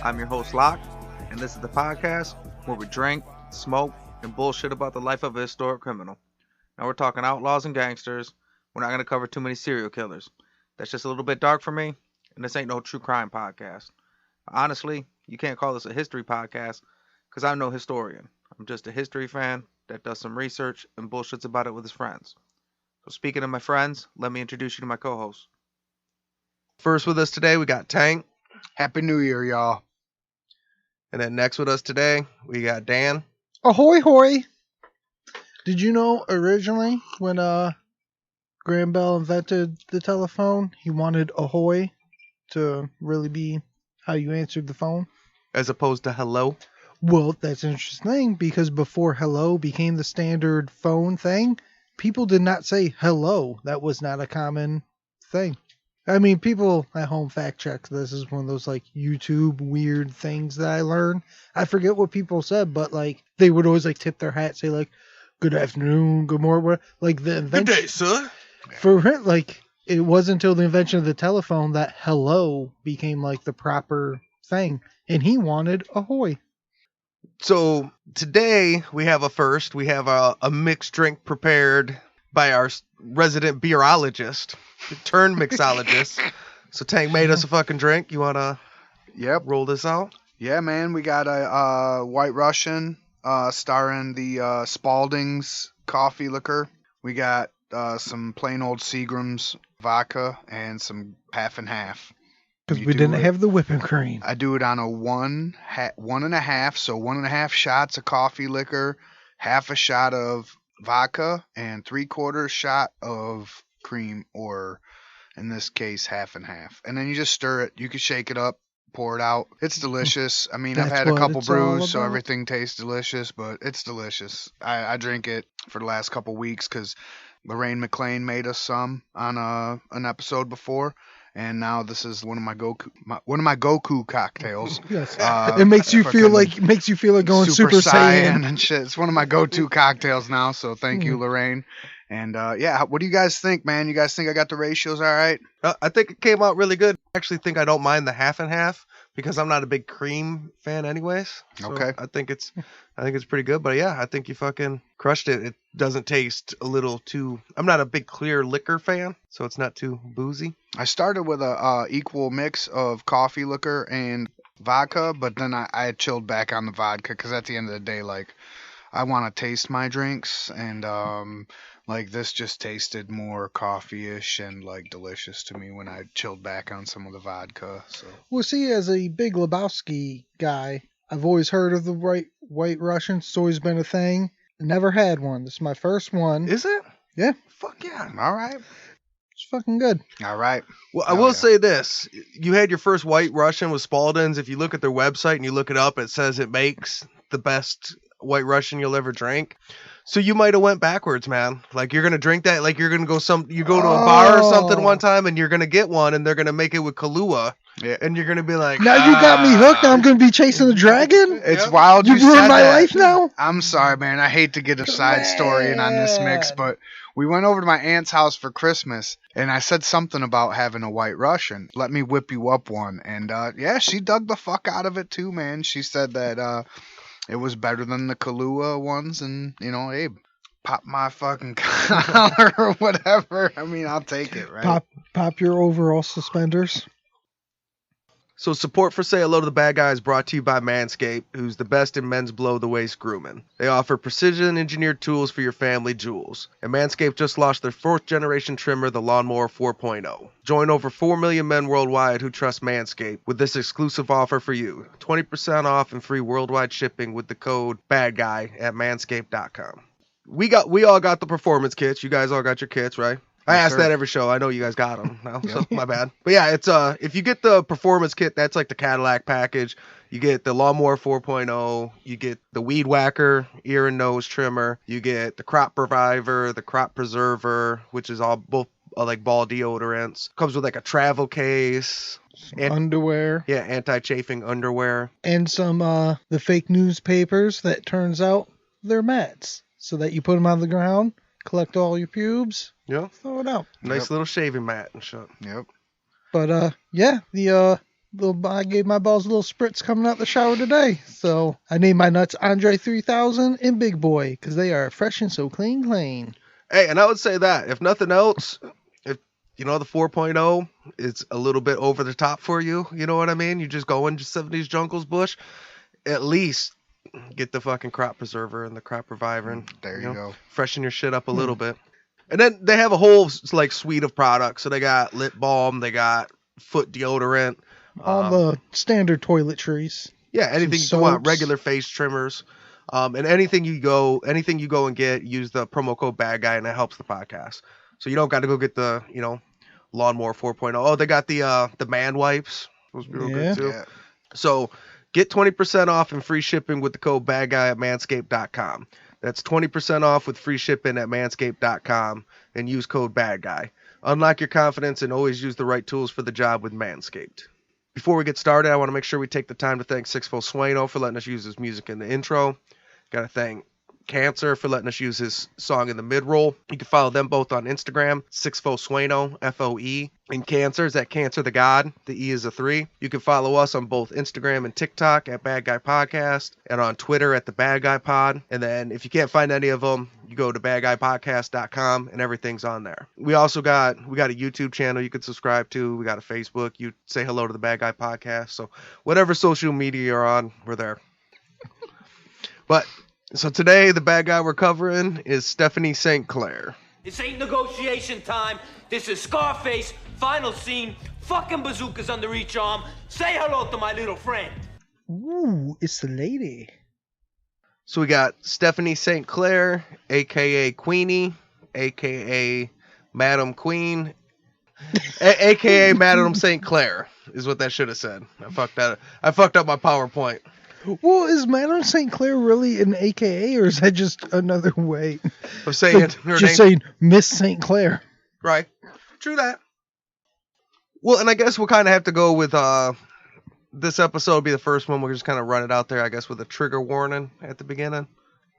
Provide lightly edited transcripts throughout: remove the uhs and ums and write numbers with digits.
I'm your host, Locke, and this is the podcast where we drink, smoke, and bullshit about the life of a historic criminal. Now we're talking outlaws and gangsters. We're not going to cover too many serial killers. That's just a little bit dark for me, and this ain't no true crime podcast. Honestly, you can't call this a history podcast because I'm no historian. I'm just a history fan that does some research and bullshits about it with his friends. So speaking of my friends, let me introduce you to my co-host. First with us today, we got Tank. Happy New Year, y'all. And then next with us today, we got Dan. Ahoy hoy! Did you know originally when Graham Bell invented the telephone, he wanted ahoy to really be how you answered the phone? As opposed to hello? Well, that's an interesting thing because before hello became the standard phone thing, people did not say hello. That was not a common thing. I mean, people at home fact check. This is one of those like YouTube weird things that I learned. I forget what people said, but like they would always like tip their hat, say like, "Good afternoon, good morning." Like the invention. Good day, sir. For like it wasn't until the invention of the telephone that hello became like the proper thing, and he wanted ahoy. So today we have a first. We have a mixed drink prepared by our resident beerologist, turned mixologist. So Tank made us a fucking drink. You want to roll this out? Yeah, man. We got a White Russian starring the Spalding's coffee liquor. We got some plain old Seagram's vodka and some half and half. Because we didn't have the whipping cream. I do it on a 1.5, so 1.5 shots of coffee liquor, half a shot of vodka, and 3/4 shot of cream, or in this case, half and half. And then you just stir it. You can shake it up, pour it out. It's delicious. I mean, I've had a couple brews, so everything tastes delicious, but it's delicious. I drink it for the last couple weeks because Lorraine McLean made us some on an episode before. And now this is one of my Goku cocktails. Yes. It makes you feel like going Super Saiyan and shit. It's one of my go-to cocktails now. So thank you, Lorraine. And yeah, what do you guys think, man? You guys think I got the ratios all right? I think it came out really good. I actually think I don't mind the half and half because I'm not a big cream fan anyways. So okay. I think it's pretty good. But yeah, I think you fucking crushed it. It doesn't taste a little too... I'm not a big clear liquor fan, so it's not too boozy. I started with a equal mix of coffee liquor and vodka, but then I chilled back on the vodka because at the end of the day, like, I want to taste my drinks, and like this just tasted more coffee-ish and like delicious to me when I chilled back on some of the vodka. So. Well, see, as a big Lebowski guy, I've always heard of the White Russian. It's always been a thing. Never had one. This is my first one. Is it? Yeah. Fuck yeah. All right. It's fucking good. All right. Well, I will say this. You had your first White Russian with Spalding's. If you look at their website and you look it up, it says it makes the best White Russian you'll ever drink. So you might have went backwards, man. Like you're going to drink that. Like you're going to go to a bar or something one time and you're going to get one and they're going to make it with Kahlua. Yeah. And you're going to be like, now you got me hooked. Now I'm going to be chasing the dragon. It's wild. You ruined my life now. I'm sorry, man. I hate to get a side story in on this mix, but we went over to my aunt's house for Christmas and I said something about having a White Russian. Let me whip you up one. And yeah, she dug the fuck out of it too, man. She said that, it was better than the Kahlua ones, and, you know, hey, pop my fucking collar or whatever. I mean, I'll take it, right? Pop your overall suspenders. So support for Say Hello to the Bad Guy is brought to you by Manscaped, who's the best in men's below-the-waist grooming. They offer precision-engineered tools for your family jewels. And Manscaped just launched their 4th-generation trimmer, the Lawnmower 4.0. Join over 4 million men worldwide who trust Manscaped with this exclusive offer for you. 20% off and free worldwide shipping with the code BADGUY at manscaped.com. We all got the performance kits. You guys all got your kits, right? I ask that every show. I know you guys got them now, so my bad. But yeah, it's if you get the performance kit, that's like the Cadillac package. You get the Lawnmower 4.0, you get the Weed Whacker ear and nose trimmer, you get the Crop Reviver, the Crop Preserver, which is all both like ball deodorants. Comes with like a travel case, underwear. Yeah, anti-chafing underwear, and some the fake newspapers that turns out they're mats, so that you put them on the ground, collect all your pubes. Yeah. Throw it out. Nice little shaving mat and shit. Yep. But yeah, the I gave my balls a little spritz coming out the shower today. So I named my nuts Andre 3000 and Big Boy because they are fresh and so clean. Hey, and I would say that, if nothing else, if the 4.0 is a little bit over the top for you, you know what I mean? You just go into 70s Jungles Bush, at least get the fucking crop preserver and the crop reviver and There you go. freshen your shit up a little bit. And then they have a whole like suite of products. So they got lip balm, they got foot deodorant, All the standard toiletries. yeah, anything some you want, soaps. regular face trimmers, and anything you go and get, use the promo code Bad Guy, and it helps the podcast. So you don't got to go get the lawnmower 4.0. Oh, they got the man wipes. Those be real good too. Yeah. So get 20% off and free shipping with the code Bad Guy at manscaped.com. That's 20% off with free shipping at manscaped.com and use code Bad Guy. Unlock your confidence and always use the right tools for the job with Manscaped. Before we get started, I want to make sure we take the time to thank Sixfo Sueno for letting us use his music in the intro. Got to thank Cancer for letting us use his song in the mid-roll. You can follow them both on Instagram, Sixfo Sueno, F-O-E. And Cancer is at Cancer the God. The E is a 3. You can follow us on both Instagram and TikTok at Bad Guy Podcast and on Twitter at The Bad Guy Pod. And then if you can't find any of them, you go to badguypodcast.com and everything's on there. We got a YouTube channel you could subscribe to. We got a Facebook. You say hello to The Bad Guy Podcast. So whatever social media you're on, we're there. So today, the bad guy we're covering is Stephanie St Clair. This ain't negotiation time. This is Scarface, final scene, fucking bazookas under each arm. Say hello to my little friend. Ooh, it's the lady. So we got Stephanie St Clair, a.k.a. Queenie, a.k.a. Madam Queen, a.k.a. Madam St Clair is what that should have said. I fucked up my PowerPoint. Well, is Madame St. Clair really an AKA, or is that just another way of saying her name? Saying Miss St. Clair. Right. True that. Well, and I guess we'll kind of have to go with this episode will be the first one. We'll just kind of run it out there, I guess, with a trigger warning at the beginning.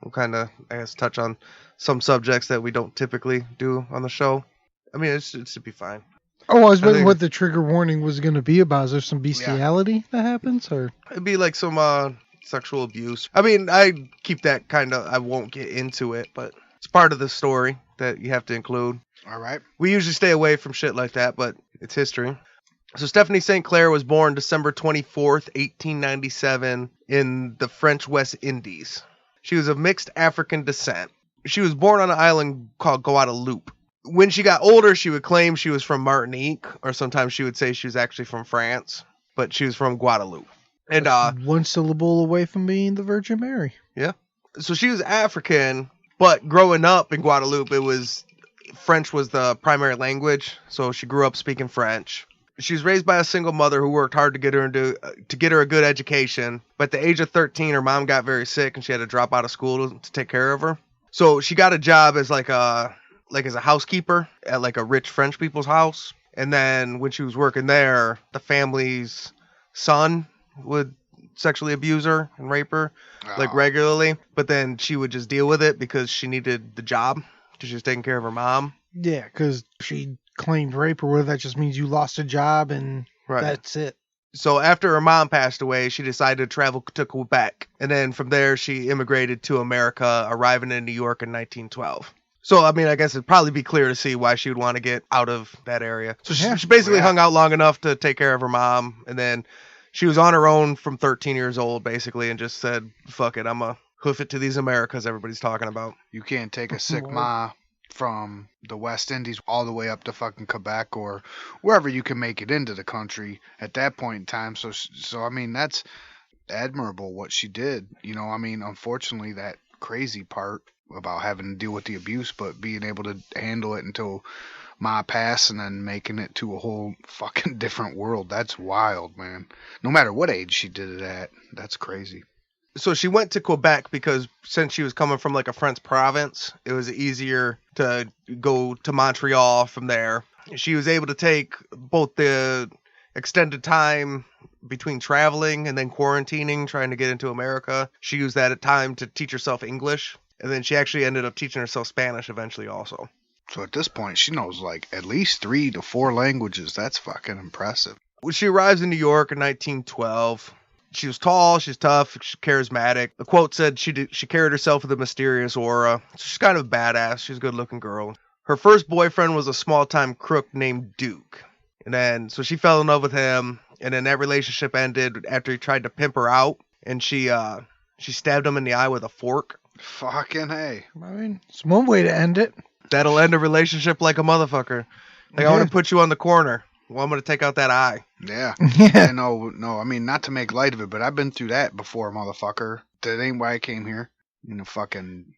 We'll kind of, I guess, touch on some subjects that we don't typically do on the show. I mean, it should be fine. Oh, I was wondering what the trigger warning was going to be about. Is there some bestiality that happens, or it'd be like some sexual abuse? I mean, I keep that I won't get into it, but it's part of the story that you have to include. All right. We usually stay away from shit like that, but it's history. So Stephanie St. Clair was born December 24th, 1897 in the French West Indies. She was of mixed African descent. She was born on an island called Guadeloupe. When she got older, she would claim she was from Martinique, or sometimes she would say she was actually from France, but she was from Guadeloupe. And one syllable away from being the Virgin Mary. Yeah. So she was African, but growing up in Guadeloupe, French was the primary language, so she grew up speaking French. She was raised by a single mother who worked hard to get her a good education, but at the age of 13, her mom got very sick and she had to drop out of school to take care of her. So she got a job as as a housekeeper at like a rich French people's house. And then when she was working there, the family's son would sexually abuse her and rape her like regularly. But then she would just deal with it because she needed the job because she was taking care of her mom. Yeah, because she claimed rape or whether that just means you lost a job and that's it. So after her mom passed away, she decided to travel to Quebec. And then from there, she immigrated to America, arriving in New York in 1912. So, I mean, I guess it'd probably be clear to see why she would want to get out of that area. So she basically hung out long enough to take care of her mom. And then she was on her own from 13 years old, basically, and just said, fuck it, I'm going to hoof it to these Americas everybody's talking about. You can't take a sick ma from the West Indies all the way up to fucking Quebec or wherever you can make it into the country at that point in time. So I mean, that's admirable what she did. I mean, unfortunately, that crazy part about having to deal with the abuse, but being able to handle it until ma passed and then making it to a whole fucking different world. That's wild, man. No matter what age she did it at, that's crazy. So she went to Quebec because since she was coming from like a French province, it was easier to go to Montreal from there. She was able to take both the extended time between traveling and then quarantining, trying to get into America. She used that time to teach herself English. And then she actually ended up teaching herself Spanish eventually also. So at this point, she knows like at least 3 to 4 languages. That's fucking impressive. She arrives in New York in 1912. She was tall, she's tough, she's charismatic. The quote said she carried herself with a mysterious aura. She's kind of a badass. She's a good-looking girl. Her first boyfriend was a small-time crook named Duke. And then, so she fell in love with him, and then that relationship ended after he tried to pimp her out, and she stabbed him in the eye with a fork. Fucking hey. I mean, it's one way to end it. That'll end a relationship like a motherfucker. Like, I want to put you on the corner. Well, I'm going to take out that eye. Yeah. Yeah. No, I mean, not to make light of it, but I've been through that before, motherfucker. That ain't why I came here. You know, fucking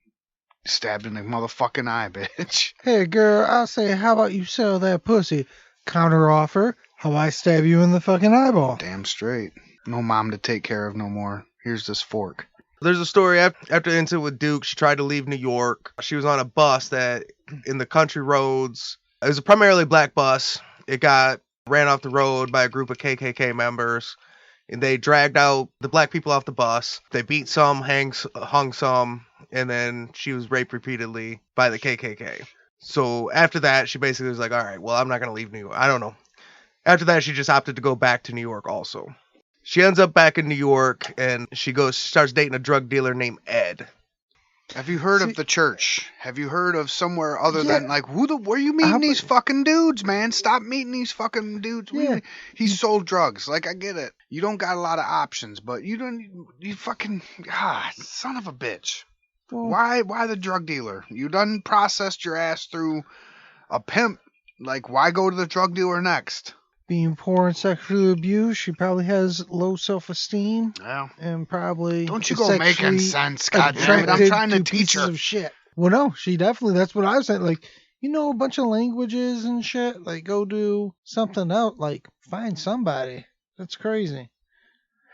stabbed in the motherfucking eye, bitch. Hey, girl, I'll say, how about you sell that pussy? Counter offer, how I stab you in the fucking eyeball. Damn straight. No mom to take care of no more. Here's this fork. There's a story after the incident with Duke. She tried to leave New York. She was on a bus that in the country roads. It was a primarily black bus. It got ran off the road by a group of KKK members. And they dragged out the black people off the bus. They beat some, hung some, and then she was raped repeatedly by the KKK. So after that, she basically was like, all right, well, I'm not going to leave New York. I don't know. After that, she just opted to go back to New York also. She ends up back in New York, and she starts dating a drug dealer named Ed. Have you heard of the church? Have you heard of somewhere other than, like, where you meeting How these fucking dudes, man? Stop meeting these fucking dudes. Yeah. He sold drugs. Like, I get it. You don't got a lot of options, but you fucking, son of a bitch. Well, Why the drug dealer? You done processed your ass through a pimp. Like, why go to the drug dealer next? being poor and sexually abused, she probably has low self-esteem. Yeah. And probably Don't you go making sense, goddammit. I'm attracted trying to to teach pieces her. of shit. Well, no, she definitely, that's what I was saying. Like, you know, a bunch of languages and shit. Like, go do something else. Like, find somebody. That's crazy.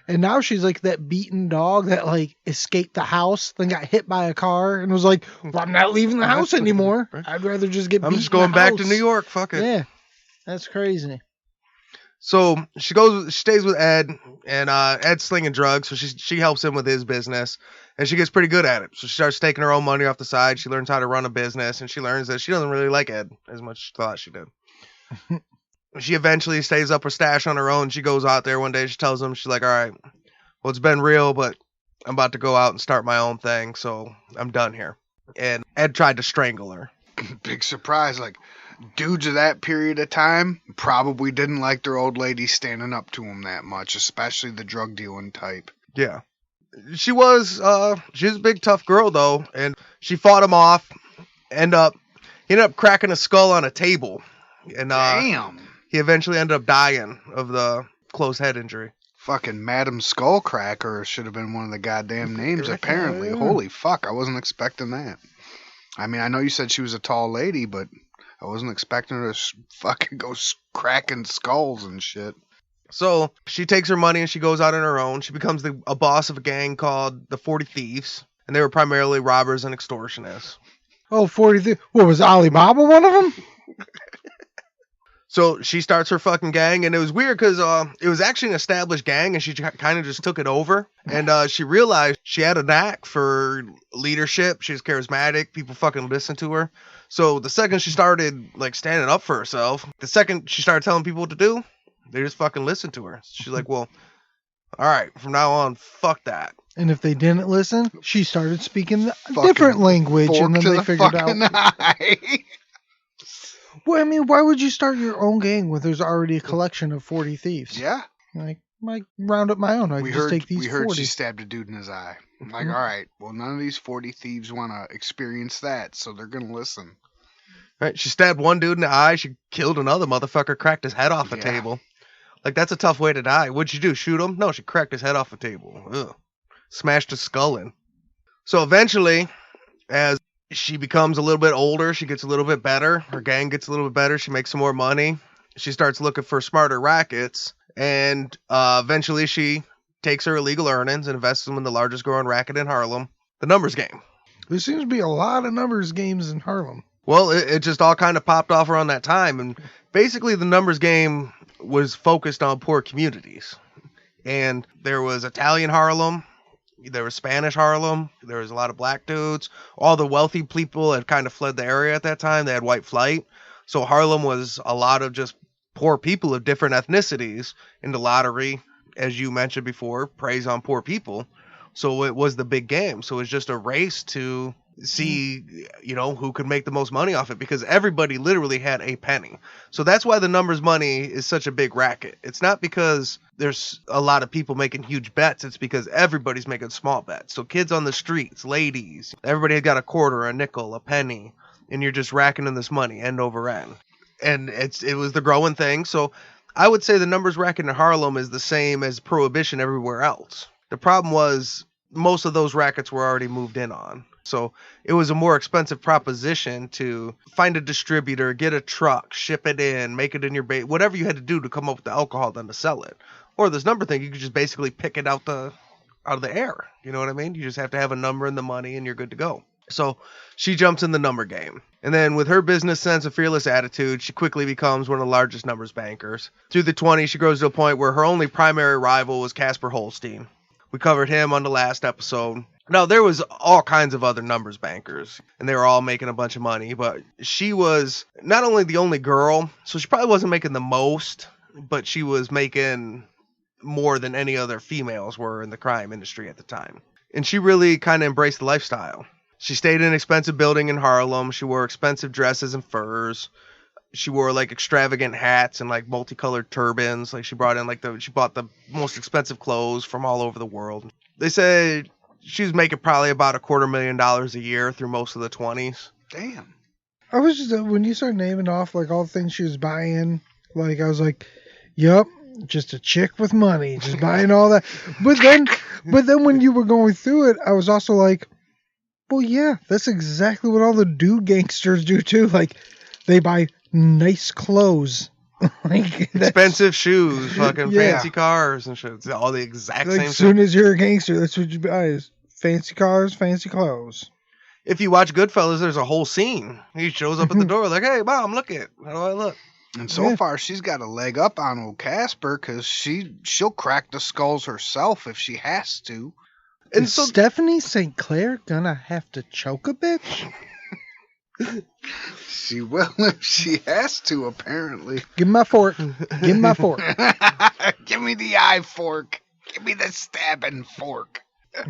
And now she's like that beaten dog that like escaped the house, then got hit by a car, and was like, well, I'm not leaving the house anymore. I'd rather just get beat. I'm just going back to New York. Fuck it. Yeah, that's crazy. So she stays with Ed, and Ed's slinging drugs, so she helps him with his business, and she gets pretty good at it. So she starts taking her own money off the side. She learns how to run a business, and she learns that she doesn't really like Ed as much as she thought she did. She eventually saves up her stash on her own. She goes out there one day. She tells him, she's like, all right, well, it's been real, but I'm about to go out and start my own thing, so I'm done here. And Ed tried to strangle her. Big surprise. Like, dudes of that period of time probably didn't like their old lady standing up to them that much, especially the drug dealing type. Yeah. She was a big, tough girl, though, and she fought him off. He ended up cracking a skull on a table. And Damn. He eventually ended up dying of the close head injury. Fucking Madam Skullcracker should have been one of the goddamn names, apparently. Holy fuck, I wasn't expecting that. I mean, I know you said she was a tall lady, but I wasn't expecting her to fucking go cracking skulls and shit. So she takes her money and she goes out on her own. She becomes a boss of a gang called the 40 Thieves, and they were primarily robbers and extortionists. Oh, 40. What was Alibaba one of them? So she starts her fucking gang, and it was weird because it was actually an established gang, and she kind of just took it over. And she realized she had a knack for leadership. She was charismatic. People fucking listened to her. So the second she started like standing up for herself, the second she started telling people what to do, they just fucking listened to her. She's like, well, all right, from now on, fuck that. And if they didn't listen, she started speaking a different language, and then they figured out. Well, I mean, why would you start your own gang when there's already a collection of 40 thieves? Yeah. Like, round up my own. I can just take these 40. We heard she stabbed a dude in his eye. I'm like, all right, well, none of these 40 thieves want to experience that, so they're going to listen. Right? She stabbed one dude in the eye. She killed another motherfucker, cracked his head off a table. Like, that's a tough way to die. What'd you do? Shoot him? No, she cracked his head off a table. Ugh. Smashed his skull in. So eventually, as she becomes a little bit older, she gets a little bit better. Her gang gets a little bit better. She makes some more money. She starts looking for smarter rackets. And eventually she takes her illegal earnings and invests them in the largest growing racket in Harlem, the numbers game. There seems to be a lot of numbers games in Harlem. Well, it just all kind of popped off around that time. And basically the numbers game was focused on poor communities. And there was Italian Harlem. There was Spanish Harlem. There was a lot of black dudes. All the wealthy people had kind of fled the area at that time. They had white flight. So Harlem was a lot of just poor people of different ethnicities, and the lottery, as you mentioned before, preys on poor people. So it was the big game. So it's just a race to see, who could make the most money off it, because everybody literally had a penny. So that's why the numbers money is such a big racket. It's not because there's a lot of people making huge bets. It's because everybody's making small bets. So kids on the streets, ladies, everybody had got a quarter, a nickel, a penny, and you're just racking in this money end over end. And it was the growing thing. So I would say the numbers racket in Harlem is the same as prohibition everywhere else. The problem was most of those rackets were already moved in on. So it was a more expensive proposition to find a distributor, get a truck, ship it in, make it in your base, whatever you had to do to come up with the alcohol then to sell it. Or this number thing, you could just basically pick it out of the air. You know what I mean? You just have to have a number and the money and you're good to go. So she jumps in the number game. And then with her business sense and fearless attitude, she quickly becomes one of the largest numbers bankers. Through the 20s, she grows to a point where her only primary rival was Casper Holstein. We covered him on the last episode. Now, there was all kinds of other numbers bankers, and they were all making a bunch of money, but she was not only the only girl, so she probably wasn't making the most, but she was making more than any other females were in the crime industry at the time. And she really kind of embraced the lifestyle. She stayed in an expensive building in Harlem. She wore expensive dresses and furs. She wore like extravagant hats and like multicolored turbans. Like she brought in she bought the most expensive clothes from all over the world. They said she was making probably about $250,000 a year through most of the 20s. Damn. I was just, when you start naming off like all the things she was buying, like I was like, yup, just a chick with money, just buying all that. But then when you were going through it, I was also like, well, yeah, that's exactly what all the dude gangsters do too. Like they buy nice clothes, like expensive shoes, fucking fancy cars and shit. It's all the exact same. As soon as you're a gangster, that's what you buy: is fancy cars, fancy clothes. If you watch Goodfellas, there's a whole scene. He shows up at the door like, "Hey, mom, look it. How do I look?" And so far, she's got a leg up on old Casper because she'll crack the skulls herself if she has to. And is Stephanie St Clair gonna have to choke a bitch? She will if she has to, apparently. Give me my fork. Give me my fork. Give me the eye fork. Give me the stabbing fork.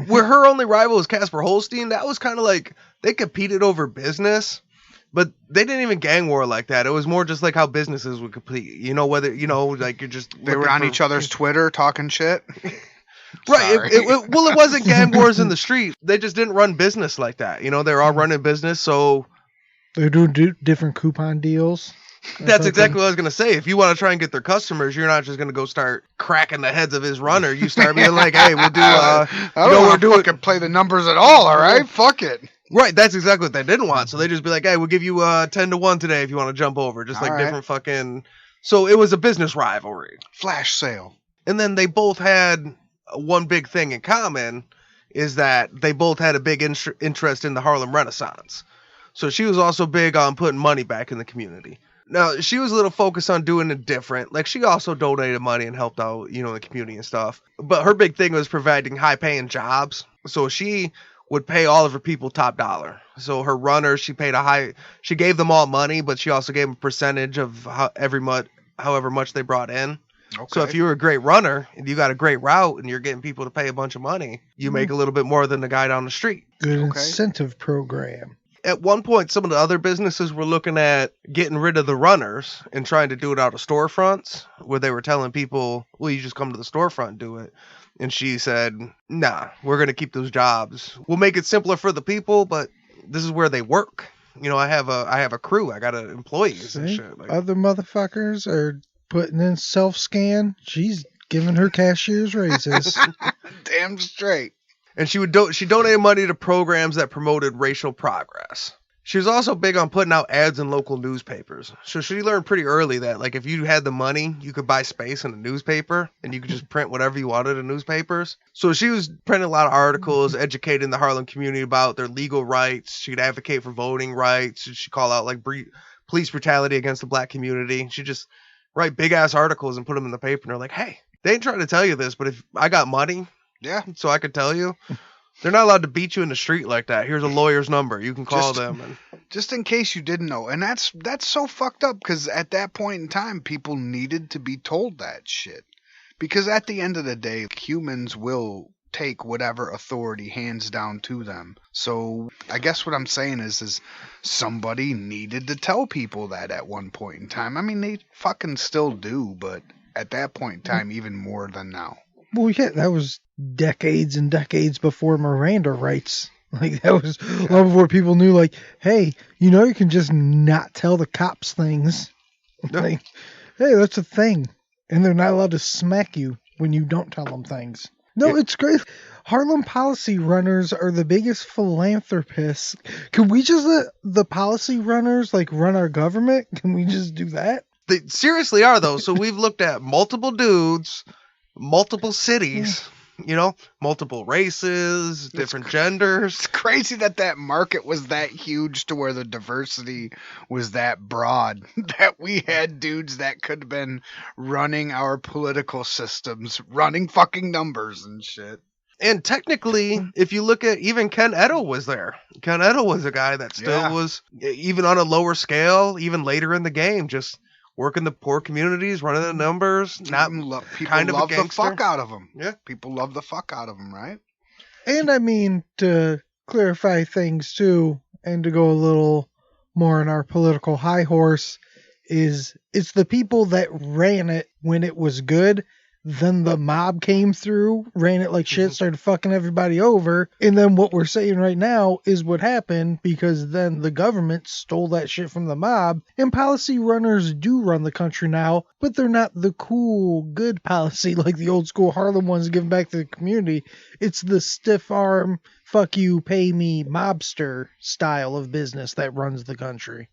Where her only rival was Casper Holstein, that was kind of like they competed over business, but they didn't even gang war like that. It was more just like how businesses would compete. Like you're just... They were on each other's Twitter talking shit. Right. It wasn't gang wars in the street. They just didn't run business like that. They were all running business, so... They're doing different coupon deals. That's exactly what I was going to say. If you want to try and get their customers, you're not just going to go start cracking the heads of his runner. You start being like, hey, we'll do... I don't want to fucking play the numbers at all right? Fuck it. Right, that's exactly what they didn't want. So they just be like, hey, we'll give you 10-1 today if you want to jump over. Just like different fucking... So it was a business rivalry. Flash sale. And then they both had one big thing in common, is that they both had a big interest in the Harlem Renaissance. So she was also big on putting money back in the community. Now, she was a little focused on doing it different. Like, she also donated money and helped out, the community and stuff. But her big thing was providing high-paying jobs. So she would pay all of her people top dollar. So her runners, she gave them all money, but she also gave them a percentage of however much they brought in. Okay. So if you were a great runner and you got a great route and you're getting people to pay a bunch of money, you make a little bit more than the guy down the street. Good incentive program. At one point, some of the other businesses were looking at getting rid of the runners and trying to do it out of storefronts, where they were telling people, well, you just come to the storefront and do it. And she said, nah, we're going to keep those jobs. We'll make it simpler for the people, but this is where they work. I have a crew. I got employees and shit. Like, other motherfuckers are putting in self-scan. She's giving her cashiers raises. Damn straight. And she donated money to programs that promoted racial progress. She was also big on putting out ads in local newspapers. So she learned pretty early that, like, if you had the money, you could buy space in a newspaper and you could just print whatever you wanted in newspapers. So she was printing a lot of articles, educating the Harlem community about their legal rights. She'd advocate for voting rights. She'd call out, like, police brutality against the black community. She'd just write big-ass articles and put them in the paper. And they're like, hey, they ain't trying to tell you this, but if I got money... Yeah, so I could tell you. They're not allowed to beat you in the street like that. Here's a lawyer's number. You can call them. And just in case you didn't know. And that's so fucked up because at that point in time, people needed to be told that shit. Because at the end of the day, humans will take whatever authority hands down to them. So I guess what I'm saying is somebody needed to tell people that at one point in time. I mean, they fucking still do, but at that point in time, even more than now. Well, yeah, that was decades and decades before Miranda rights. Like, that was long before people knew, like, hey, you can just not tell the cops things. Yeah. Like, hey, that's a thing. And they're not allowed to smack you when you don't tell them things. No, it's great. Harlem policy runners are the biggest philanthropists. Can we just let the policy runners, like, run our government? Can we just do that? They seriously are, though. So we've looked at multiple dudes, multiple cities, multiple races, different genders. It's crazy that market was that huge to where the diversity was that broad, that we had dudes that could have been running our political systems, running fucking numbers and shit. And technically, if you look at, even Ken Edo was there. Ken Edo was a guy that still was, even on a lower scale, even later in the game, just working the poor communities, running the numbers, not people kind of love a gangster. the fuck out of them. Yeah. People love the fuck out of them, right? And I mean, to clarify things too, and to go a little more on our political high horse, it's the people that ran it when it was good. Then the mob came through, ran it like shit, started fucking everybody over. And then what we're saying right now is what happened because then the government stole that shit from the mob. And policy runners do run the country now, but they're not the cool, good policy like the old school Harlem ones giving back to the community. It's the stiff arm, fuck you, pay me, mobster style of business that runs the country.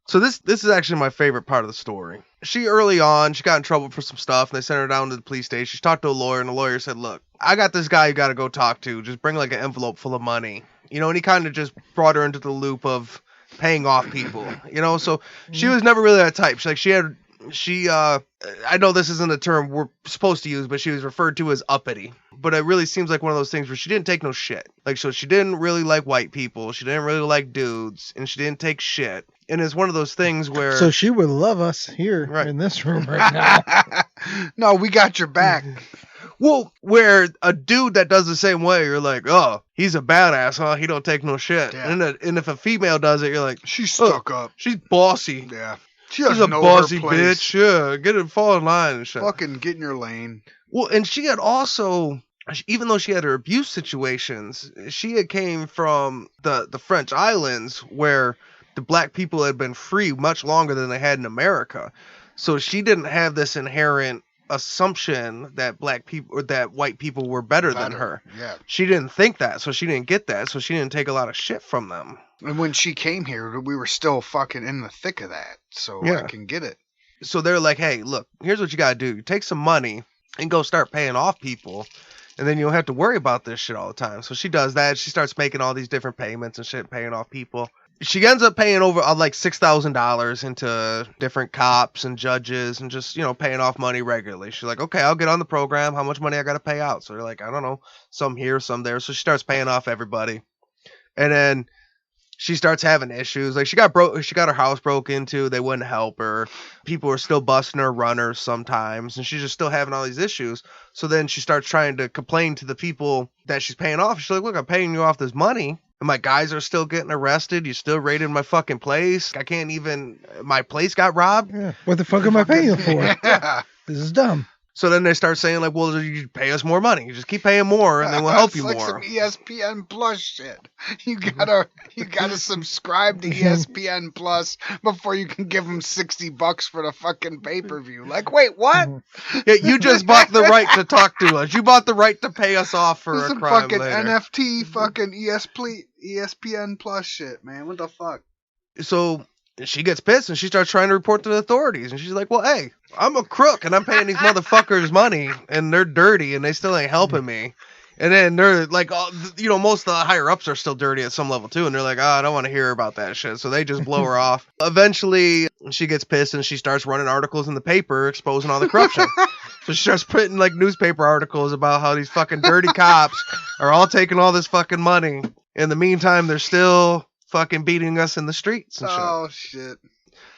So this is actually my favorite part of the story. She early on, she got in trouble for some stuff, and they sent her down to the police station. She talked to a lawyer, and the lawyer said, look, I got this guy you got to go talk to. Just bring like an envelope full of money. And he kind of just brought her into the loop of paying off people. So she was never really that type. I know this isn't a term we're supposed to use, but she was referred to as uppity. But it really seems like one of those things where she didn't take no shit. Like, so she didn't really like white people. She didn't really like dudes, and she didn't take shit. And it's one of those things where... So she would love us here in this room right now. No, we got your back. Well, where a dude that does the same way, you're like, oh, he's a badass, huh? He don't take no shit. Yeah. And if a female does it, you're like... She's stuck up. She's bossy. Yeah. She's a bossy bitch. Yeah, fall in line and shit. Fucking get in your lane. Well, and she had also... Even though she had her abuse situations, she had came from the French islands where the black people had been free much longer than they had in America. So she didn't have this inherent assumption that black people or that white people were better than her. Yeah. She didn't think that, so she didn't get that, so she didn't take a lot of shit from them. And when she came here, we were still fucking in the thick of that. So I can get it. So they're like, hey, look, here's what you gotta do. You take some money and go start paying off people. And then you don't have to worry about this shit all the time. So she does that. She starts making all these different payments and shit, paying off people. She ends up paying over like $6,000 into different cops and judges and just, paying off money regularly. She's like, okay, I'll get on the program. How much money I got to pay out? So they're like, I don't know, some here, some there. So she starts paying off everybody. And then she starts having issues. Like she got her house broke into. They wouldn't help her. People were still busting her runners sometimes, and she's just still having all these issues. So then she starts trying to complain to the people that she's paying off. She's like, look, I'm paying you off this money, and my guys are still getting arrested. You still raided my fucking place. My place got robbed. Yeah. What the fuck am I paying you for? Yeah. This is dumb. So then they start saying, like, well, you pay us more money. You just keep paying more, and then we'll help you more. It's like some ESPN Plus shit. You gotta subscribe to ESPN Plus before you can give them $60 for the fucking pay-per-view. Like, wait, what? Yeah, you just bought the right to talk to us. You bought the right to pay us off for a crime fucking later. NFT fucking ESPN Plus shit, man. What the fuck? So she gets pissed and she starts trying to report to the authorities. And she's like, well, hey, I'm a crook and I'm paying these motherfuckers money and they're dirty and they still ain't helping me. And then they're like, most of the higher ups are still dirty at some level too. And they're like, I don't want to hear about that shit. So they just blow her off. Eventually she gets pissed and she starts running articles in the paper exposing all the corruption. So she starts printing like newspaper articles about how these fucking dirty cops are all taking all this fucking money. In the meantime, they're still fucking beating us in the streets and shit. Oh, shit.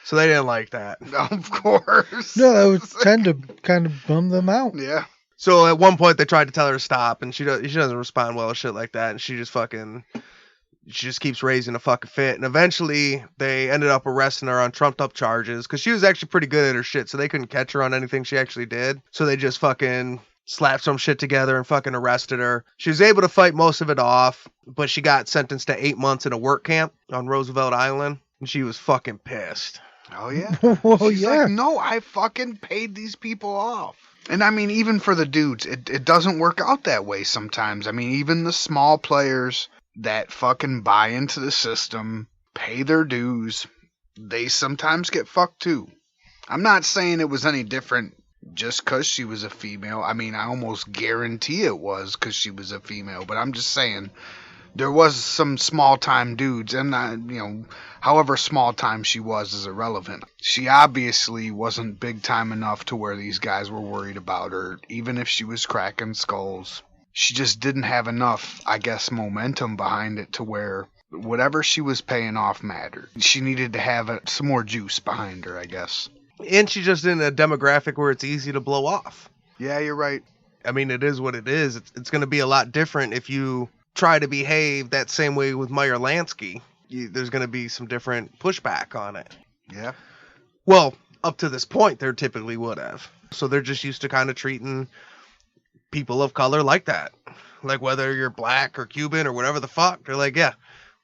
So they didn't like that. No, of course. No, that would tend to kind of bum them out. Yeah. So at one point they tried to tell her to stop, and she doesn't respond well to shit like that, and she just keeps raising a fucking fit. And eventually they ended up arresting her on trumped up charges because she was actually pretty good at her shit, so they couldn't catch her on anything she actually did. So they just fucking slapped some shit together and fucking arrested her. She was able to fight most of it off, but she got sentenced to 8 months in a work camp on Roosevelt Island, and she was fucking pissed. Oh, yeah. Well, She's yeah. like, no, I fucking paid these people off. And I mean, even for the dudes, it doesn't work out that way sometimes. I mean, even the small players that fucking buy into the system, pay their dues, they sometimes get fucked too. I'm not saying it was any different just because she was a female. I mean, I almost guarantee it was because she was a female, but I'm just saying there was some small-time dudes, and however small-time she was is irrelevant. She obviously wasn't big-time enough to where these guys were worried about her, even if she was cracking skulls. She just didn't have enough, I guess, momentum behind it to where whatever she was paying off mattered. She needed to have some more juice behind her, I guess. And she's just in a demographic where it's easy to blow off. Yeah, you're right. I mean, it is what it is. It's going to be a lot different if you try to behave that same way with Meyer Lansky. There's going to be some different pushback on it. Yeah. Well, up to this point, there typically would have. So they're just used to kind of treating people of color like that. Like whether you're black or Cuban or whatever the fuck, they're like, yeah,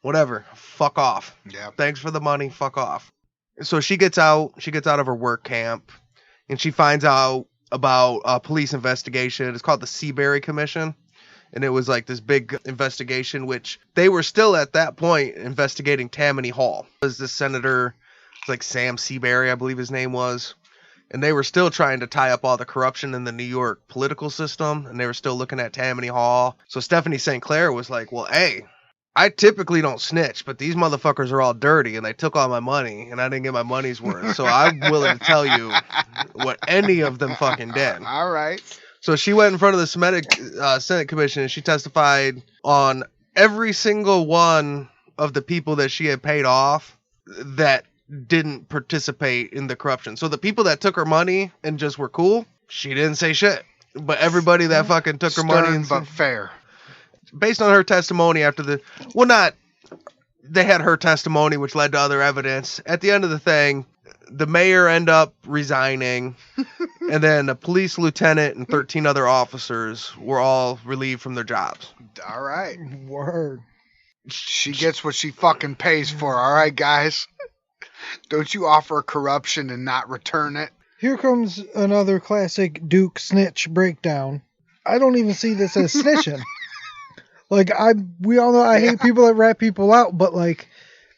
whatever, fuck off. Yeah. Thanks for the money, fuck off. So she gets out of her work camp, and she finds out about a police investigation. It's called the Seaberry Commission. And it was like this big investigation, which they were still at that point investigating Tammany Hall. It was this senator, like Sam Seaberry, I believe his name was. And they were still trying to tie up all the corruption in the New York political system. And they were still looking at Tammany Hall. So Stephanie St Clair was like, well, hey, I typically don't snitch, but these motherfuckers are all dirty and they took all my money and I didn't get my money's worth. So I'm willing to tell you what any of them fucking did. All right. So she went in front of the Senate Commission and she testified on every single one of the people that she had paid off that didn't participate in the corruption. So the people that took her money and just were cool, she didn't say shit. But everybody that fucking took her money and but fair. Based on her testimony they had her testimony, which led to other evidence. At the end of the thing, the mayor ended up resigning, and then a police lieutenant and 13 other officers were all relieved from their jobs. All right. Word. She gets what she fucking pays for, all right, guys? Don't you offer corruption and not return it? Here comes another classic Duke snitch breakdown. I don't even see this as snitching. Like, we all know I hate people that rat people out, but like,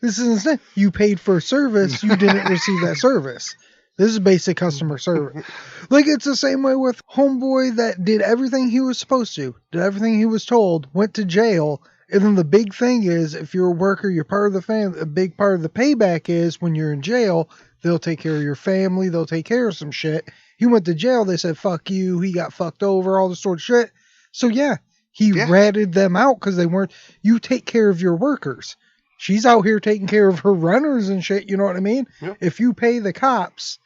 this isn't, you paid for service, you didn't receive that service. This is basic customer service. Like, it's the same way with homeboy that did everything he was supposed to, did everything he was told, went to jail, and then the big thing is, if you're a worker, you're part of the family, a big part of the payback is, when you're in jail, they'll take care of your family, they'll take care of some shit. He went to jail, they said, fuck you, he got fucked over, all this sort of shit. So yeah, he ratted them out because they weren't, you take care of your workers. She's out here taking care of her runners and shit, you know what I mean? Yep. If you pay the cops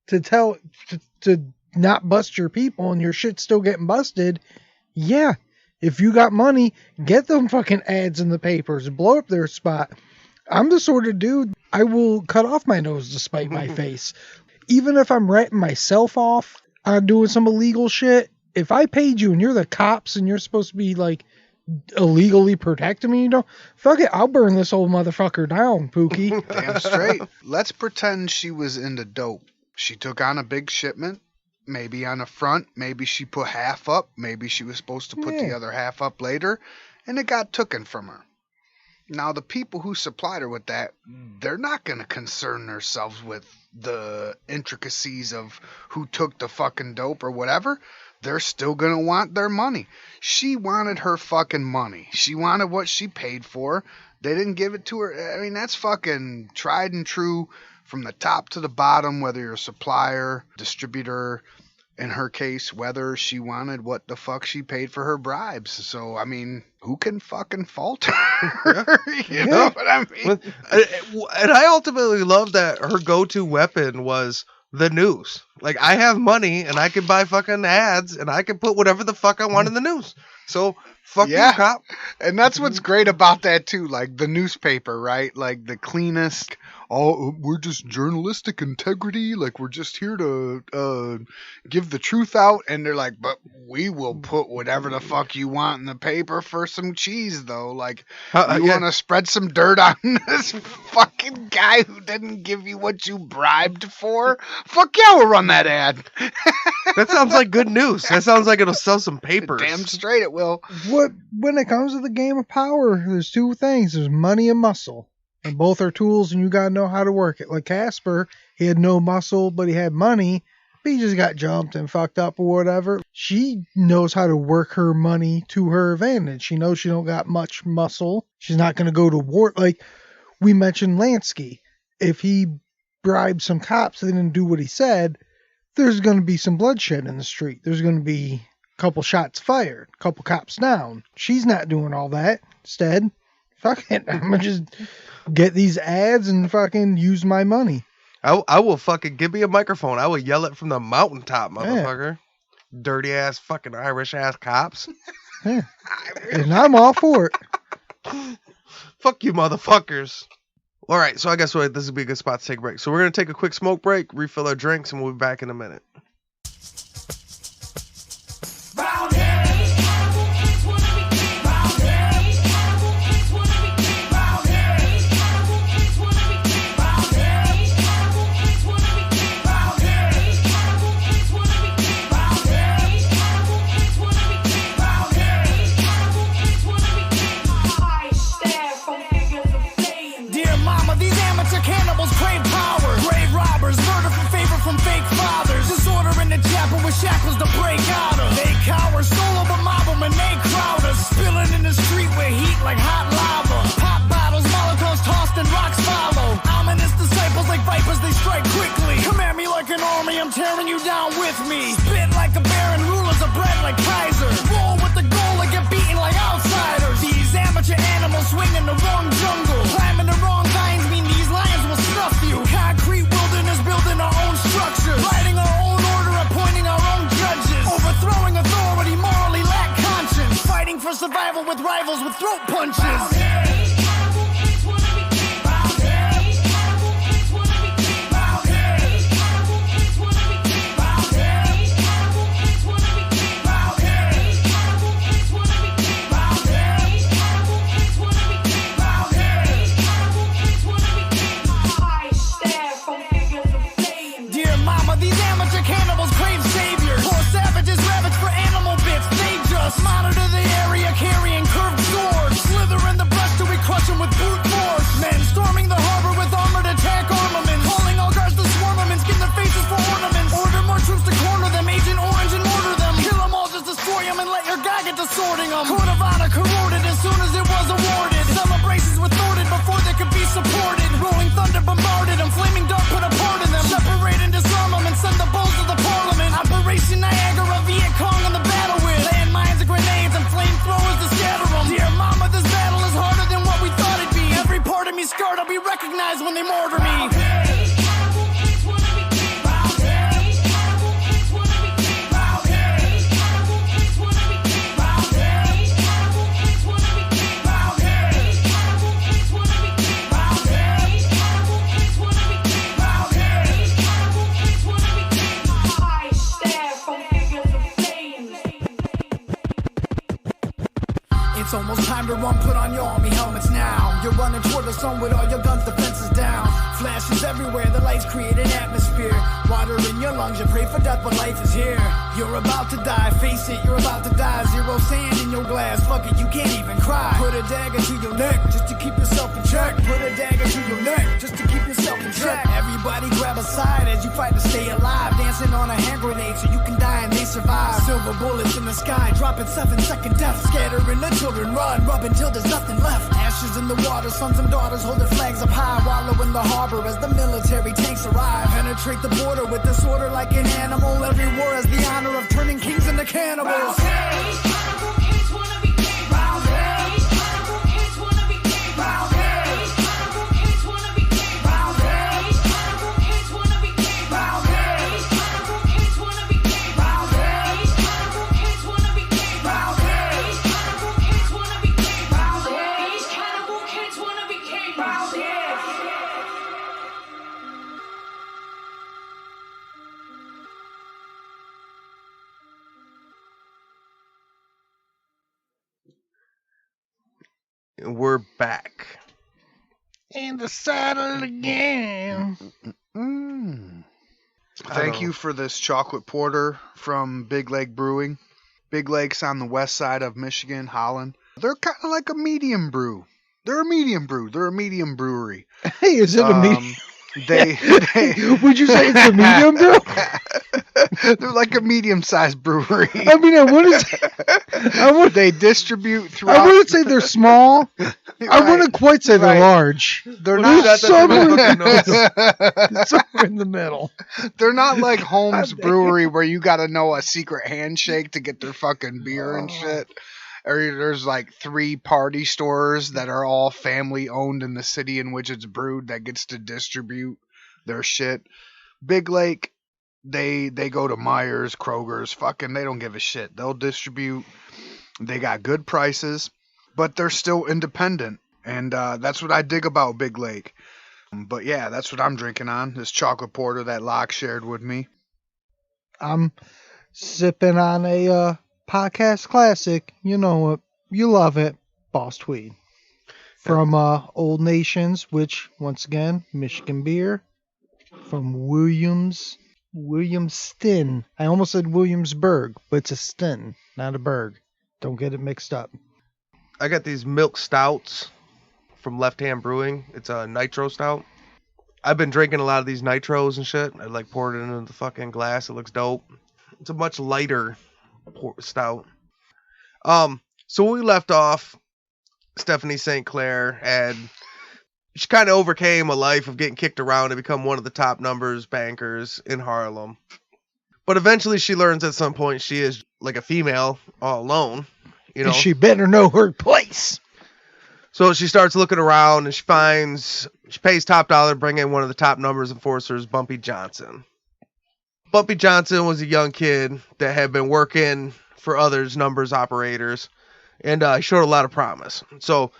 to to not bust your people and your shit's still getting busted, yeah, if you got money, get them fucking ads in the papers, blow up their spot. I'm the sort of dude, I will cut off my nose to spite my face. Even if I'm ratting myself off on doing some illegal shit, if I paid you and you're the cops and you're supposed to be like illegally protecting me, fuck it, I'll burn this old motherfucker down, Pookie. Damn straight. Let's pretend she was into dope. She took on a big shipment, maybe on the front, maybe she put half up, maybe she was supposed to put the other half up later, and it got taken from her. Now, the people who supplied her with that, they're not going to concern themselves with the intricacies of who took the fucking dope or whatever. They're still going to want their money. She wanted her fucking money. She wanted what she paid for. They didn't give it to her. I mean, that's fucking tried and true from the top to the bottom, whether you're a supplier, distributor. in her case, whether she wanted what the fuck she paid for her bribes. So, I mean, who can fucking fault her? You know what I mean? And I ultimately love that her go-to weapon was the news. Like, I have money and I can buy fucking ads and I can put whatever the fuck I want in the news. So, fuck you, cop. And that's what's great about that, too. Like, the newspaper, right? Like, the cleanest. Oh, we're just journalistic integrity. Like, we're just here to give the truth out. And they're like, but we will put whatever the fuck you want in the paper for some cheese, though. Like, you want to spread some dirt on this fucking guy who didn't give you what you bribed for? Fuck yeah, we'll run that ad. That sounds like good news. That sounds like it'll sell some papers. Damn straight it will. When it comes to the game of power, there's two things. There's money and muscle. And both are tools, and you gotta know how to work it. Like Casper, he had no muscle, but he had money. But he just got jumped and fucked up or whatever. She knows how to work her money to her advantage. She knows she don't got much muscle. She's not gonna go to war. Like we mentioned Lansky. If he bribed some cops and didn't do what he said, there's gonna be some bloodshed in the street. There's gonna be a couple shots fired, a couple cops down. She's not doing all that. Instead, fuck it, I'm gonna just get these ads and fucking use my money. I will fucking give me a microphone. I will yell it from the mountaintop, motherfucker. Yeah. Dirty ass fucking Irish ass cops. Yeah. And I'm all for it. Fuck you, motherfuckers. All right, so I guess this would be a good spot to take a break. So we're gonna take a quick smoke break, refill our drinks, and we'll be back in a minute. Shackles to break out of. They cower, solo but mob them and they crowd us. Spilling in the street with heat like hot lava. Pop bottles, molotovs tossed and rocks follow. Ominous disciples like vipers, they strike quickly. Come at me like an army, I'm tearing you down with me. Spit like a baron, rulers of bread like Kaiser. Roll with the goal and get beaten like outsiders. These amateur animals swing in the wrong jungle. Climbing the wrong vines mean these lions will snuff you. Concrete wilderness building our own structures. Writing our own order, appointing our own judges. Overthrowing authority, morally lack conscience. Fighting for survival with rivals with throat punches. Monitor the area carrying curved swords. Slither in the breast till we crush them with brute force. Men storming the harbor with armored attack armaments. Calling all guards to swarm them and skin their faces for ornaments. Order more troops to corner them, Agent Orange and mortar them. Kill them all, just destroy them and let your guy get to sorting them. Code of honor corroded as soon as it was awarded. Celebrations were thwarted before they could be supported. Rolling thunder bombarded them, flaming dart put a part in them. Separate and disarm them and send the bulls to the parliament. Operation Niagara, Viet Cong on the battle with. Landmines and grenades and flamethrowers to scatter them. Dear mama, this battle is harder than what we thought it'd be. Every part of me scarred, I'll be recognized when they mortar me. It's almost time to run, put on your army helmets now. You're running toward the sun with all your guns, defenses down. Flashes everywhere, the lights create an atmosphere. Water in your lungs, you pray for death, but life is here. You're about to die, face it, you're about to die. Zero sand in your glass, fuck it, you can't even cry. Put a dagger to your neck, just to keep yourself in check. Put a dagger to your neck, just to keep yourself in check. Everybody grab a side as you fight to stay alive. Dancing on a hand grenade so you can die and they survive. Silver bullets in the sky, dropping 7-second death. Scattering the children, run, rub until there's nothing left. As Ashes in the water, sons and daughters hold their flags up high, wallow in the harbor as the military tanks arrive. Penetrate the border with disorder like an animal. Every war has the honor of turning kings into cannibals. Cannibal kids wanna be king. Cannibal kids wanna be king. Cannibal kids wanna be king. Cannibal kids wanna be king. Cannibal kids wanna be king. Cannibal kids wanna be king. Cannibal kids wanna be king. Cannibal kids wanna be king. And we're back. In the saddle again. Thank you for this chocolate porter from Big Lake Brewing. Big Lake's on the west side of Michigan, Holland. They're kind of like a medium brew. They're a medium brew. They're a medium brewery. Hey, is it a medium? They Would you say it's a medium brew? They're like a medium-sized brewery. I mean, They distribute throughout. I wouldn't say they're small. I wouldn't quite say they're large. They're There's not somewhere in the middle. They're not like Holmes Brewery where you got to know a secret handshake to get their fucking beer and shit. Or there's like 3 party stores that are all family owned in the city in which it's brewed that gets to distribute their shit. Big Lake, they go to Myers, Kroger's, fucking they don't give a shit. They'll distribute. They got good prices, but they're still independent. And that's what I dig about Big Lake. But yeah, that's what I'm drinking on. This chocolate porter that Locke shared with me. I'm sipping on a podcast classic. You know it. You love it. Boss Tweed. From Old Nations, which, once again, Michigan beer. From Williamston. I almost said Williamsburg, but it's a Stin, not a Berg. Don't get it mixed up. I got these milk stouts from Left Hand Brewing. It's a nitro stout. I've been drinking a lot of these nitros and shit. I like poured it into the fucking glass. It looks dope. It's a much lighter stout. So when we left off, Stephanie St Clair she kind of overcame a life of getting kicked around to become one of the top numbers bankers in Harlem. But eventually she learns at some point she is like a female all alone. You know, and she better know her place. So she starts looking around and she pays top dollar to bring in one of the top numbers enforcers, Bumpy Johnson. Bumpy Johnson was a young kid that had been working for others, numbers operators, and he showed a lot of promise. So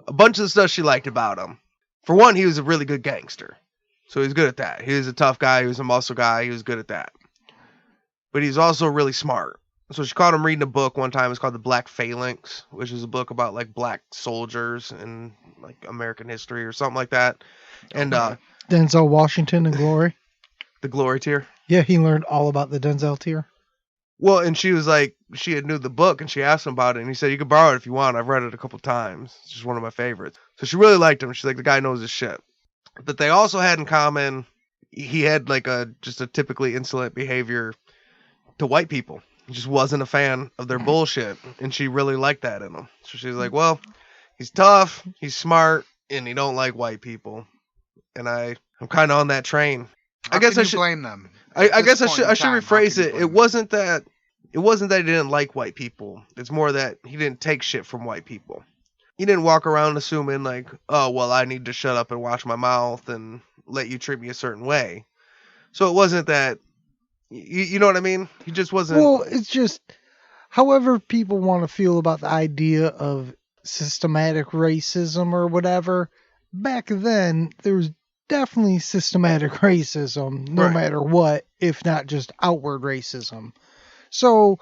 a bunch of the stuff she liked about him. For one, he was a really good gangster. So he was good at that. He was a tough guy. He was a muscle guy. He was good at that. But he's also really smart. So she caught him reading a book one time. It's called The Black Phalanx, which is a book about like black soldiers in like American history or something like that. And Denzel Washington and Glory. The Glory tier. Yeah, he learned all about the Denzel tier. Well, and she was like, she had knew the book and she asked him about it. And he said, you can borrow it if you want. I've read it a couple times. It's just one of my favorites. So she really liked him. She's like, the guy knows his shit. But they also had in common, he had like just a typically insolent behavior to white people. He just wasn't a fan of their bullshit. And she really liked that in him. So she's like, well, he's tough, he's smart, and he don't like white people. And I'm kind of on that train. I guess I should blame them. I guess I should rephrase it. It wasn't that he didn't like white people. It's more that he didn't take shit from white people. He didn't walk around assuming like, oh, well, I need to shut up and watch my mouth and let you treat me a certain way. So it wasn't that, you know what I mean? He just wasn't. Well, it's just however people want to feel about the idea of systematic racism or whatever. Back then, there was definitely systematic racism, no matter what, if not just outward racism. So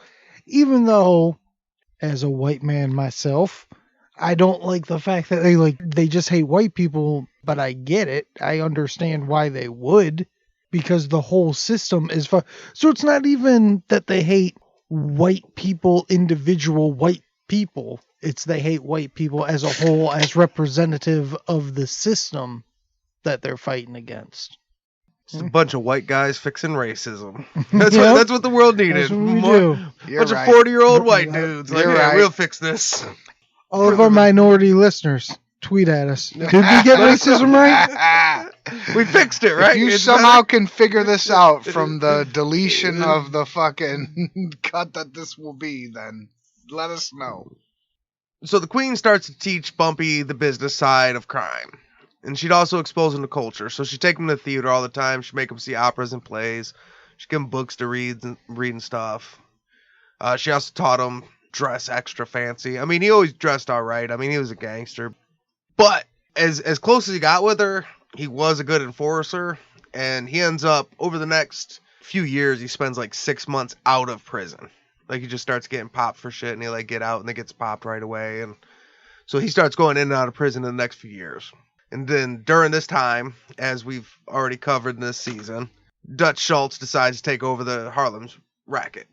even though, as a white man myself, I don't like the fact that they just hate white people, but I get it. I understand why they would, because the whole system is so it's not even that they hate white people, individual white people. It's they hate white people as a whole, as representative of the system that they're fighting against. Just a bunch of white guys fixing racism. That's what the world needed. Bunch of 40-year-old white dudes. Like, we'll fix this. All of our minority listeners, Tweet at us. Did we get racism right? We fixed it, right? If you It's somehow better. can figure this out from the deletion of the fucking cut that this will be, then let us know. So the queen starts to teach Bumpy the business side of crime. And she'd also expose him to culture. So she'd take him to the theater all the time. She'd make him see operas and plays. She'd give him books to read and stuff. She also taught him dress extra fancy. I mean, he always dressed all right. I mean, he was a gangster. But as close as he got with her, he was a good enforcer. And he ends up, over the next few years, he spends like 6 months out of prison. Like, he just starts getting popped for shit, and he like get out and then gets popped right away. And so he starts going in and out of prison in the next few years. And then during this time, as we've already covered in this season, Dutch Schultz decides to take over the Harlem's racket.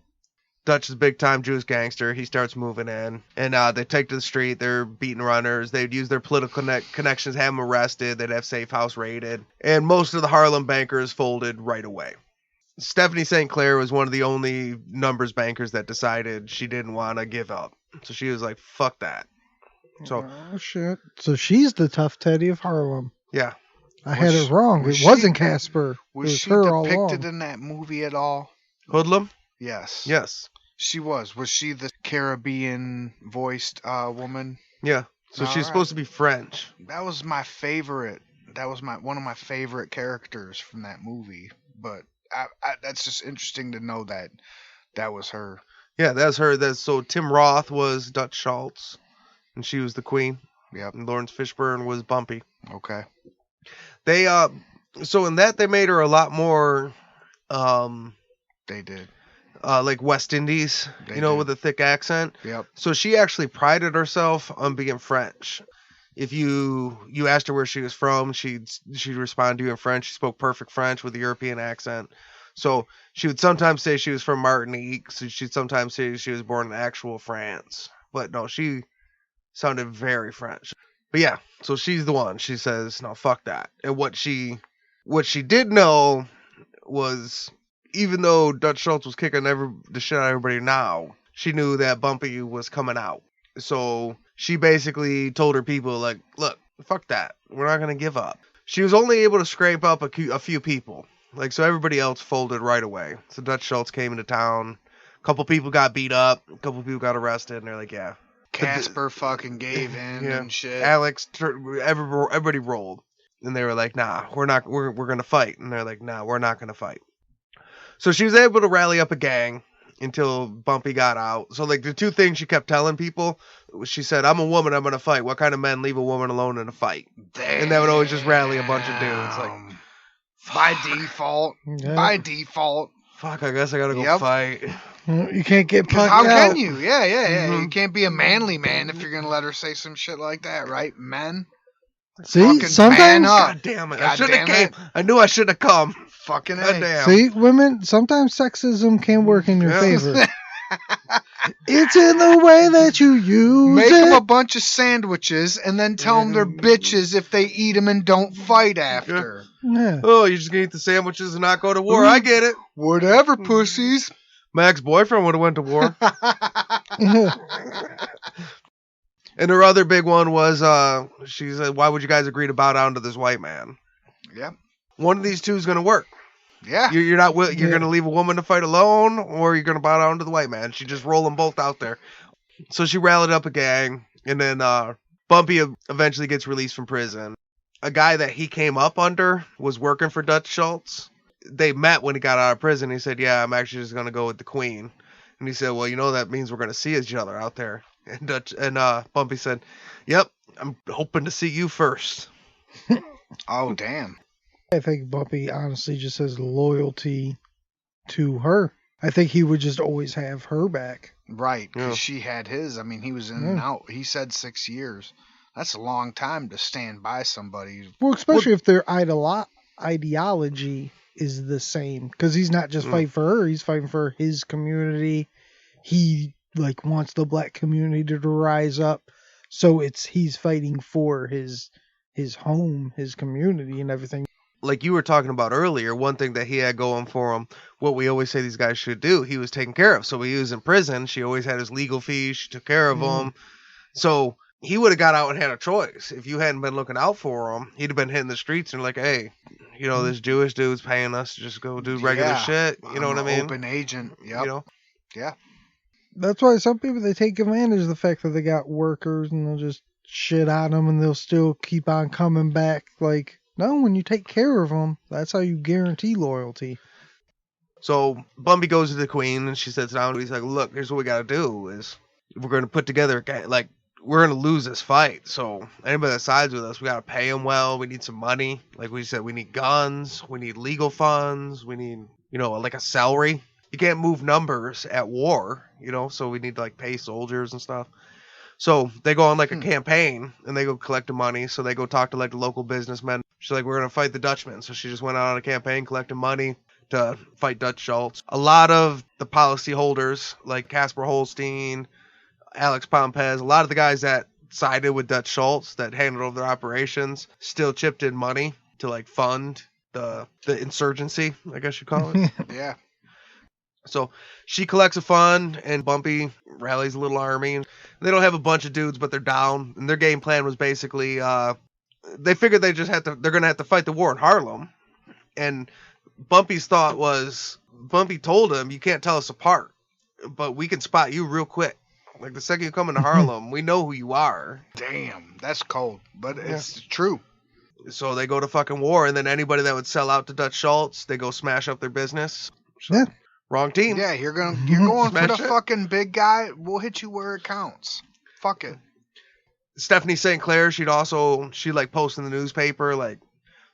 Dutch is a big-time Jewish gangster. He starts moving in, and they take to the street. They're beating runners. They'd use their political connections, have them arrested. They'd have safe house raided. And most of the Harlem bankers folded right away. Stephanie St Clair was one of the only numbers bankers that decided she didn't want to give up. So she was like, fuck that. So, oh, shit. So she's the tough Teddy of Harlem. yeah. I had it wrong. was It she- wasn't Casper. Was it was she her all depicted along. in that movie at all? Hoodlum? Yes. Yes. She was. Was she the Caribbean voiced woman? Yeah. So All she's right. supposed to be French. That was my favorite. That was one of my favorite characters from that movie. But that's just interesting to know that was her. Yeah, that's her. So Tim Roth was Dutch Schultz, and she was the queen. Yep. And Lawrence Fishburne was Bumpy. Okay. They so in that they made her a lot more They did. like West Indies, They you know, did. with a thick accent. Yep. So she actually prided herself on being French. If you asked her where she was from, she'd respond to you in French. She spoke perfect French with a European accent. So she would sometimes say she was from Martinique. So she'd sometimes say she was born in actual France. But no, she sounded very French. But yeah, so she's the one. She says, no, fuck that. And what she did know was, even though Dutch Schultz was kicking the shit out of everybody now, she knew that Bumpy was coming out. So she basically told her people, like, look, fuck that. We're not going to give up. She was only able to scrape up a few people. Like, so everybody else folded right away. So Dutch Schultz came into town. A couple people got beat up. A couple people got arrested. And they're like, yeah. Casper fucking gave in Yeah. and shit. Alex, everybody rolled. And they were like, nah, we're going to fight. And they're like, nah, we're not going to fight. So she was able to rally up a gang until Bumpy got out. So, like, the two things she kept telling people, she said, I'm a woman, I'm going to fight. What kind of men leave a woman alone in a fight? And that would always just rally a bunch of dudes. Like, by default. Yeah. By default. fuck, I guess I got to go Yep. fight. You can't get Because punked how out. can you? Yeah. Mhm. You can't be a manly man if you're going to let her say some shit like that, right? Men? See, Fucking man sometimes, up. God damn it. I God should have damn came. I knew I should have come. Fucking God A. damn. see, women, sometimes sexism can work in your Yeah. favor. It's in the way that you use Make it. them a bunch of sandwiches and then tell them they're bitches if they eat them and don't fight after. Yeah. Oh, you're just going to eat the sandwiches and not go to war. I get it. Whatever, pussies. My ex-boyfriend would have went to war. Yeah. And her other big one was, she said, why would you guys agree to bow down to this white man? Yep. One of these two is going to work. Yeah. You're not you're Yeah. going to leave a woman to fight alone, or you're going to bow down to the white man. She just rolled them both out there. So she rallied up a gang, and then Bumpy eventually gets released from prison. A guy that he came up under was working for Dutch Schultz. They met when he got out of prison. He said, yeah, I'm actually just going to go with the queen. And he said, well, you know, that means we're going to see each other out there. And Bumpy said, yep, I'm hoping to see you first. Oh, damn. I think Bumpy honestly just has loyalty to her. I think he would just always have her back. Right. Because Yeah. she had his. I mean, he was in and out. He said 6 years. That's a long time to stand by somebody. Well, especially if their ideology is the same. Because he's not just fighting for her, he's fighting for his community. He wants the black community to rise up. So he's fighting for his home, his community, and everything. Like you were talking about earlier, one thing that he had going for him, what we always say these guys should do, he was taken care of. So when he was in prison, she always had his legal fees. She took care of him. So he would have got out and had a choice. If you hadn't been looking out for him, he'd have been hitting the streets and like, hey, you know, this Jewish dude's paying us to just go do regular shit. You know what I mean? Open agent. Yep. You know? Yeah. That's why some people, they take advantage of the fact that they got workers and they'll just shit on them and they'll still keep on coming back. Like, no, when you take care of them, that's how you guarantee loyalty. So Bumpy goes to the queen and she sits down. He's like, look, here's what we got to do is we're going to put together, like, we're going to lose this fight. So anybody that sides with us, we got to pay them well. We need some money. Like we said, we need guns. We need legal funds. We need, you know, like a salary. You can't move numbers at war, you know, so we need to like pay soldiers and stuff. So they go on like a campaign and they go collect the money. So they go talk to like the local businessmen. She's like, we're going to fight the Dutchmen. So she just went out on a campaign collecting money to fight Dutch Schultz. A lot of the policy holders like Casper Holstein, Alex Pompez, a lot of the guys that sided with Dutch Schultz that handled over their operations still chipped in money to like fund the insurgency, I guess you call it. Yeah. So she collects a fund and Bumpy rallies a little army. And they don't have a bunch of dudes, but they're down. And their game plan was basically, they figured they're going to have to fight the war in Harlem. And Bumpy's thought was, Bumpy told him, you can't tell us apart, but we can spot you real quick. Like the second you come into Harlem, we know who you are. Damn, that's cold, but it's true. So they go to fucking war, and then anybody that would sell out to Dutch Schultz, they go smash up their business. So, Yeah. Wrong team. Yeah, you're going for Smash the it. fucking big guy. We'll hit you where it counts. Fuck it. Stephanie St Clair, she like post in the newspaper like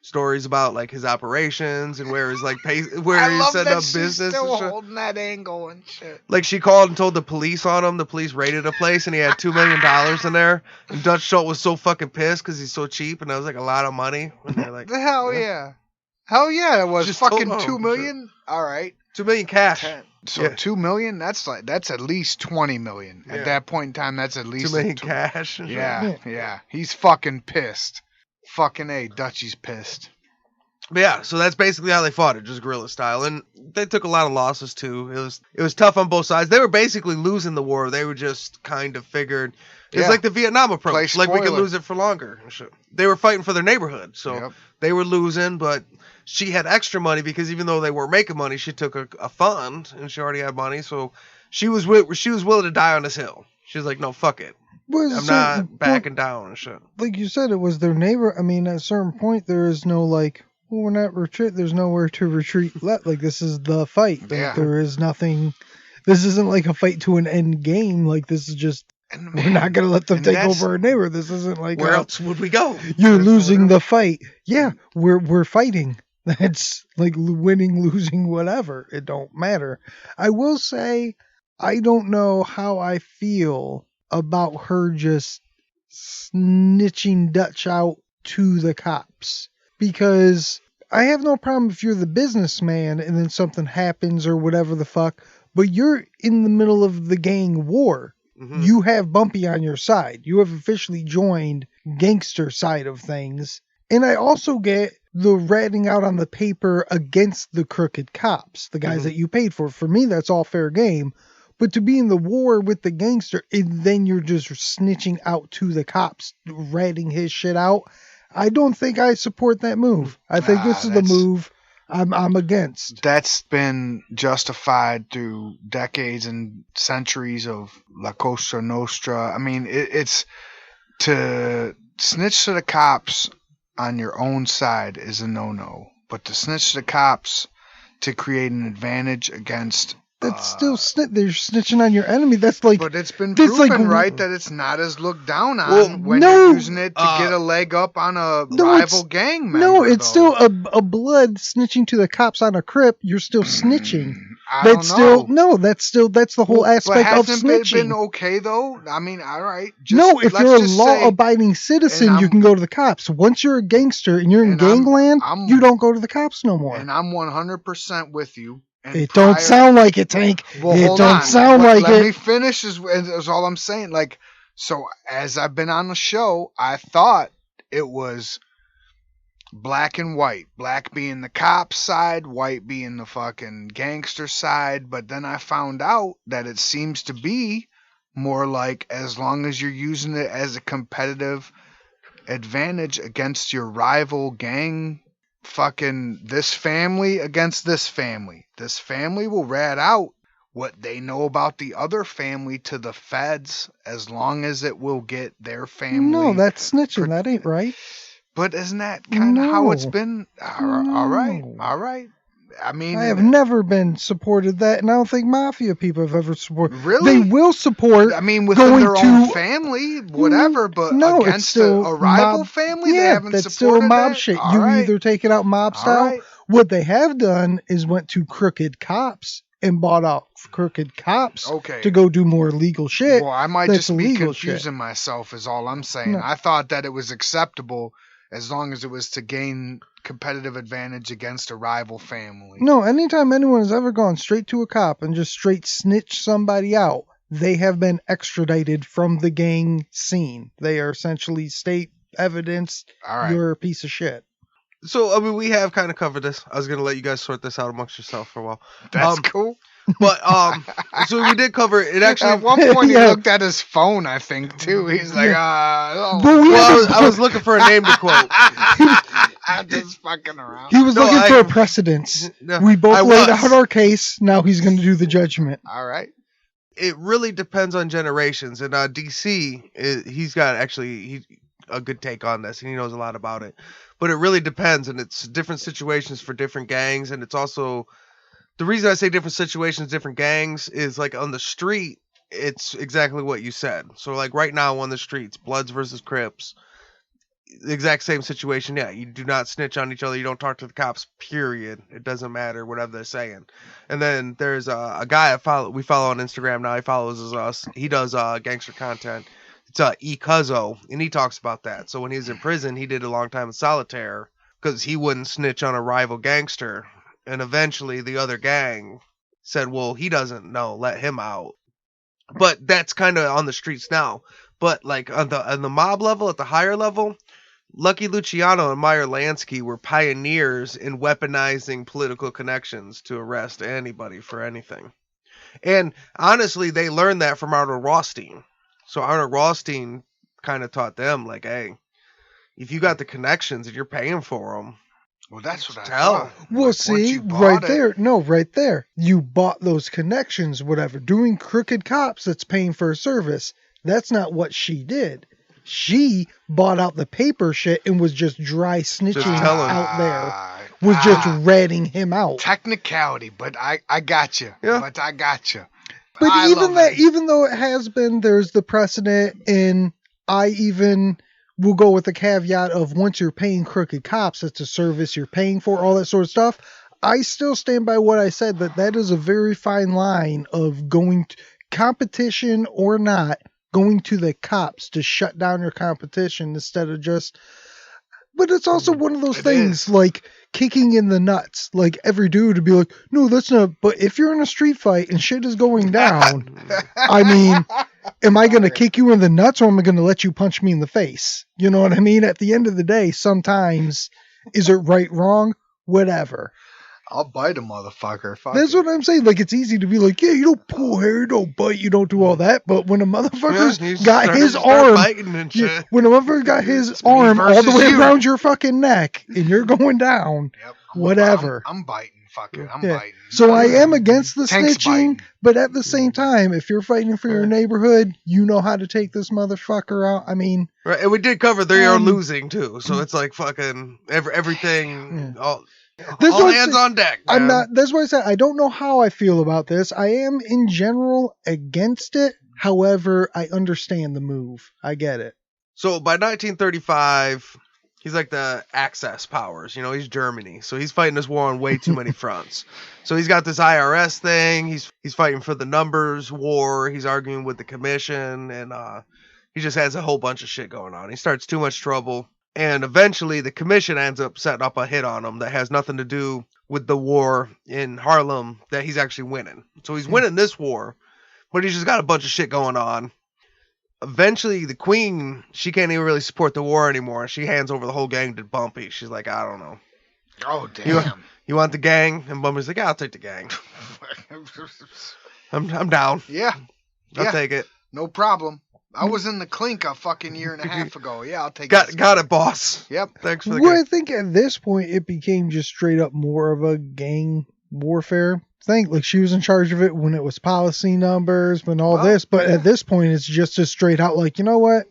stories about like his operations and where he's like where he's setting up business. Still and shit. holding that angle and shit. Like she called and told the police on him. The police raided a place and he had $2 million in there. And Dutch Schultz was so fucking pissed because he's so cheap and that was like a lot of money. And they're like, The hell yeah. Hell yeah, it was Just fucking told him, 2 million. All right. $2 million cash. So Yeah. 2 million, that's at least 20 million. Yeah. At that point in time, that's at least $2 million cash. and shit. Yeah. He's fucking pissed. Fucking A, Dutchy's pissed. But yeah, so that's basically how they fought it, just guerrilla style. And they took a lot of losses too. It was tough on both sides. They were basically losing the war. They were just kind of figured it's like the Vietnam approach. Like we could lose it for longer. They were fighting for their neighborhood, so they were losing. But she had extra money because even though they weren't making money, she took a fund and she already had money. So she was willing to die on this hill. She was like, no, fuck it. I'm not backing down and shit. Like you said, it was their neighbor. I mean, at a certain point, there is no like, well, we're not retreat. There's nowhere to retreat. Like this is the fight. Like, there is nothing. This isn't like a fight to an end game. Like this is just. We're not gonna let them take over our neighbor. This isn't like where else would we go? You're losing the fight. Yeah, we're fighting. That's like winning, losing, whatever. It don't matter. I will say, I don't know how I feel about her just snitching Dutch out to the cops. Because I have no problem if you're the businessman and then something happens or whatever the fuck, but you're in the middle of the gang war. Mm-hmm. You have Bumpy on your side. You have officially joined gangster side of things. And I also get the ratting out on the paper against the crooked cops, the guys that you paid for. For me, that's all fair game. But to be in the war with the gangster, and then you're just snitching out to the cops, ratting his shit out. I don't think I support that move. I think this is the move I'm against. That's been justified through decades and centuries of La Cosa Nostra. I mean, it's to snitch to the cops on your own side is a no-no. But to snitch to the cops to create an advantage against... That's still they're snitching on your enemy. That's like, but it's been proven, right, that it's not as looked down on when you're using it to get a leg up on a rival gang member. No, it's still a blood snitching to the cops on a crip. You're still snitching. That's the whole aspect of snitching. Hasn't it been okay though? I mean, all right. If you're a law-abiding citizen, you can go to the cops. Once you're a gangster and you're in gangland, you don't go to the cops no more. And I'm 100% with you. It don't sound like it, Tank. Well, it don't sound like it. Let me finish is all I'm saying. Like, so as I've been on the show, I thought it was black and white. Black being the cop side, white being the fucking gangster side. But then I found out that it seems to be more like as long as you're using it as a competitive advantage against your rival gang, fucking this family against this family. This family will rat out what they know about the other family to the feds as long as it will get their family. No, that's snitching. That ain't right. But isn't that kind of how it's No. been? All right. I mean, I have never been supported that, and I don't think mafia people have ever supported. Really? They will support. I mean, within going their own to- family, whatever, but No, it's against still a rival mob- family, they Yeah, haven't that's supported still mob that? shit. All You right. either take it out mob All style. right. What they have done is went to crooked cops and bought out crooked cops Okay. to go do more illegal shit. Well, I might that's just be illegal confusing shit. myself is all I'm saying. No. I thought that it was acceptable as long as it was to gain competitive advantage against a rival family. No, anytime anyone has ever gone straight to a cop and just straight snitch somebody out, they have been extradited from the gang scene. They are essentially state evidence. All right. You're a piece of shit. So, I mean, we have kind of covered this. I was going to let you guys sort this out amongst yourself for a while. That's cool. But, so we did cover it. It actually, At one point, Yeah. he looked at his phone, I think, too. He's like, oh. But we well, had I was looking for a name to quote. I'm just fucking around. He was No, looking I- for a precedence. No, We both I laid was. out our case. Now he's going to do the judgment. All right. It really depends on generations. And DC, he's got actually a good take on this, and he knows a lot about it. But it really depends, and it's different situations for different gangs, and it's also the reason I say different situations, different gangs is like on the street, it's exactly what you said. So like right now on the streets, Bloods versus Crips, the exact same situation. Yeah, you do not snitch on each other. You don't talk to the cops. Period. It doesn't matter whatever they're saying. And then there's a guy we follow on Instagram now. He follows us. He does gangster content. It's E Cuzzo, and he talks about that. So when he was in prison, he did a long time in solitaire because he wouldn't snitch on a rival gangster. And eventually the other gang said, well, he doesn't know, let him out. But that's kind of on the streets now. But like on the mob level, at the higher level, Lucky Luciano and Meyer Lansky were pioneers in weaponizing political connections to arrest anybody for anything. And honestly, they learned that from Arnold Rothstein. So Arnold Rothstein kind of taught them, like, hey, if you got the connections and you're paying for them, Well, that's what I Tell. thought. Well, Like, once see, you bought right it- there. No, right there. You bought those connections, whatever. Doing crooked cops that's paying for a service. That's not what she did. She bought out the paper shit and was just dry snitching telling. out there. Was just ratting him out. Technicality, but I got you. Yeah. But I got you. But I even love that, it. even though it has been, there's the precedent, and I even will go with the caveat of once you're paying crooked cops, it's a service you're paying for, all that sort of stuff. I still stand by what I said, that is a very fine line of going to competition or not, going to the cops to shut down your competition instead of just. But it's also one of those It things is. like kicking in the nuts. Like every dude would be like, no, that's not. But if you're in a street fight and shit is going down, I mean, am I going to kick you in the nuts or am I going to let you punch me in the face? You know what I mean? At the end of the day, sometimes is it right, wrong, whatever. I'll bite a motherfucker. Fuck That's it. what I'm saying. Like, it's easy to be like, yeah, you don't pull hair, you don't bite, you don't do all that. But when a motherfucker's you got start- his start arm, biting and shit. yeah, when a motherfucker got his me arm all the versus way you. around your fucking neck and you're going down, Yep. whatever. I'm biting. Fuck it. I'm Yeah. biting. So I am against the Tank's snitching, biting. but at the same time, if you're fighting for your neighborhood, you know how to take this motherfucker out. I mean, Right, and we did cover they are Um, losing too, so it's like fucking everything. All That's what I'm hands saying. on deck. I'm man. not. That's why I said I don't know how I feel about this. I am in general against it. However, I understand the move. I get it. So by 1935, he's like the Axis powers. You know, he's Germany, so he's fighting this war on way too many fronts. So he's got this IRS thing. He's fighting for the numbers war. He's arguing with the commission, and he just has a whole bunch of shit going on. He starts too much trouble. And eventually the commission ends up setting up a hit on him that has nothing to do with the war in Harlem that he's actually winning. So he's winning this war, but he's just got a bunch of shit going on. Eventually the queen, she can't even really support the war anymore. She hands over the whole gang to Bumpy. She's like, I don't know. Oh, damn. You want the gang? And Bumpy's like, yeah, I'll take the gang. I'm down. Yeah. I'll Yeah. take it. No problem. I was in the clink a fucking year and a half ago. Yeah, I'll take Got it, boss. Yep. Thanks for the Well, game. I think at this point it became just straight up more of a gang warfare thing. Like she was in charge of it when it was policy numbers and all this, but at this point it's just as straight out like, you know what?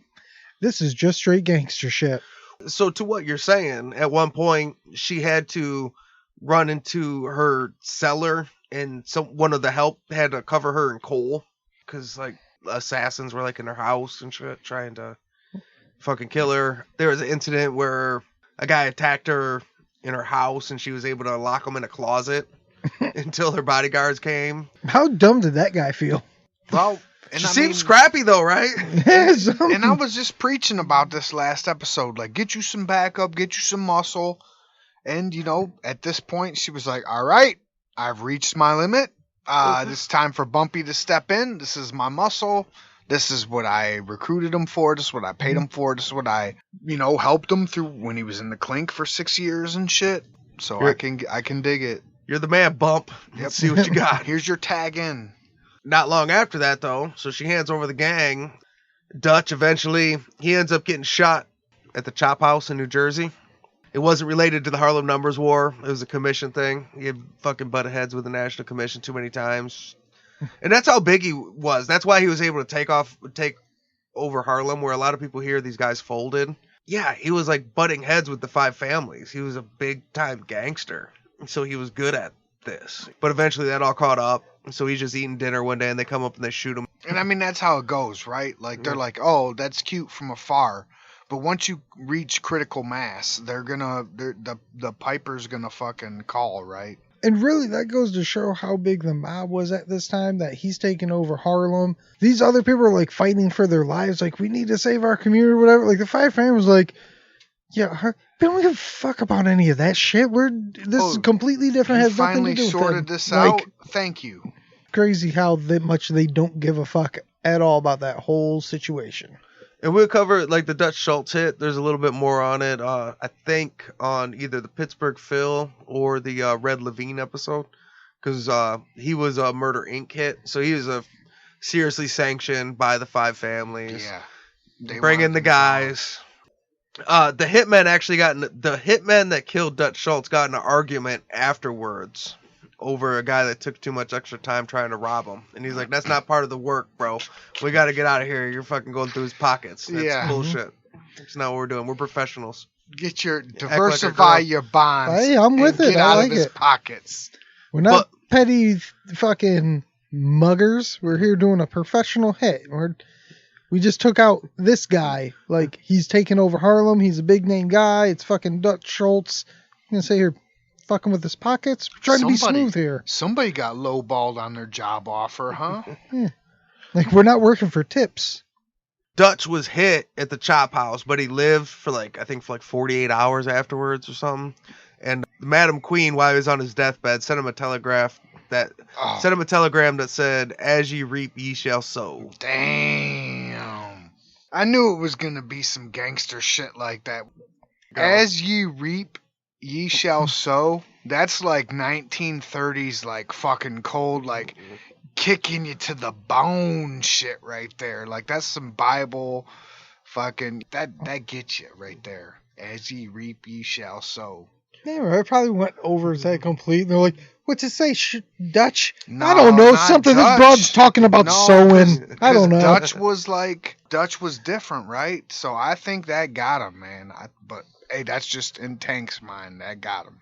This is just straight gangster shit. So to what you're saying, at one point she had to run into her cellar and one of the help had to cover her in coal because like assassins were like in her house and shit trying to fucking kill her. There was an incident where a guy attacked her in her house and she was able to lock him in a closet until her bodyguards came. How dumb did that guy feel? Well, She seems scrappy though, right? And I was just preaching about this last episode. Like, get you some backup, get you some muscle. And, you know, at this point, she was like, all right, I've reached my limit. It's time for Bumpy to step in. This is my muscle. This is what I recruited him for. This is what I paid him for. This is what I, helped him through when he was in the clink for 6 years and shit. So I can dig it. You're the man, Bump. Let's see what you got. Here's your tag in. Not long after that, though, so she hands over the gang. Dutch eventually, he ends up getting shot at the Chop House in New Jersey. It wasn't related to the Harlem Numbers War. It was a commission thing. He had fucking butted heads with the National Commission too many times. And that's how big he was. That's why he was able to take over Harlem, where a lot of people hear these guys folded. Yeah, he was like butting heads with the five families. He was a big-time gangster. So he was good at this. But eventually that all caught up. So he's just eating dinner one day and they come up and they shoot him. And I mean, that's how it goes, right? Like, they're like, oh, that's cute from afar. But once you reach critical mass, the piper's gonna fucking call, right? And really, that goes to show how big the mob was at this time, that he's taking over Harlem. These other people are, like, fighting for their lives. Like, we need to save our community or whatever. Like, the Five Families was like, yeah, we don't give a fuck about any of that shit. This is completely different. You Has nothing finally to do with sorted them. this out. Thank you. Crazy how much they don't give a fuck at all about that whole situation. And we'll cover like the Dutch Schultz hit. There's a little bit more on it. I think on either the Pittsburgh Phil or the Red Levine episode, because he was a Murder Inc. hit, so he was seriously sanctioned by the Five Families. Yeah, bring in the guys. The hitman that killed Dutch Schultz got in an argument afterwards over a guy that took too much extra time trying to rob him. And he's like, that's not part of the work, bro. We got to get out of here. You're fucking going through his pockets. That's bullshit. It's not what we're doing. We're professionals. Diversify your bonds. Hey, I'm with it. Get out I like of his it. pockets. We're not petty fucking muggers. We're here doing a professional hit. We just took out this guy. Like, he's taking over Harlem. He's a big name guy. It's fucking Dutch Schultz. I'm going to say here, fucking with his pockets. We're trying to be smooth here. Somebody got lowballed on their job offer, huh? Yeah. Like, we're not working for tips. Dutch was hit at the Chop House, but he lived for 48 hours afterwards or something. And Madam Queen, while he was on his deathbed, sent him a telegram that said, "As ye reap, ye shall sow." Damn. I knew it was going to be some gangster shit like that. As ye reap, ye shall sow. That's like 1930s, like fucking cold, like kicking you to the bone shit right there. Like, that's some Bible fucking, that gets you right there. As ye reap, ye shall sow. Yeah, I probably went over that complete. They're like, what's it say, Dutch? No, I don't know. not Something Dutch. this broad's talking about sewing. I don't know. Dutch was different, right? So I think that got him, man. But hey, that's just in Tank's mind. That got him.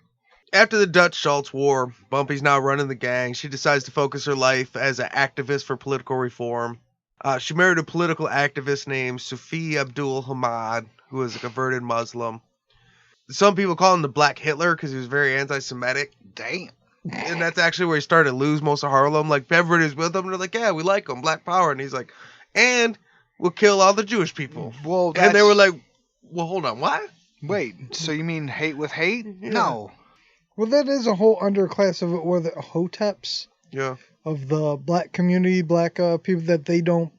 After the Dutch Schultz War, Bumpy's now running the gang. She decides to focus her life as an activist for political reform. She married a political activist named Sufi Abdul Hamad, who was a converted Muslim. Some people call him the Black Hitler because he was very anti-Semitic. Damn. And that's actually where he started to lose most of Harlem. Like, everybody was with him, and they're like, yeah, we like him, Black Power. And he's like, and we'll kill all the Jewish people. Well, and they were like, well, hold on, what? Wait, so you mean hate with hate? Yeah. No. Well, that is a whole underclass of it, or the Hoteps. Yeah. Of the black community, black people that they don't.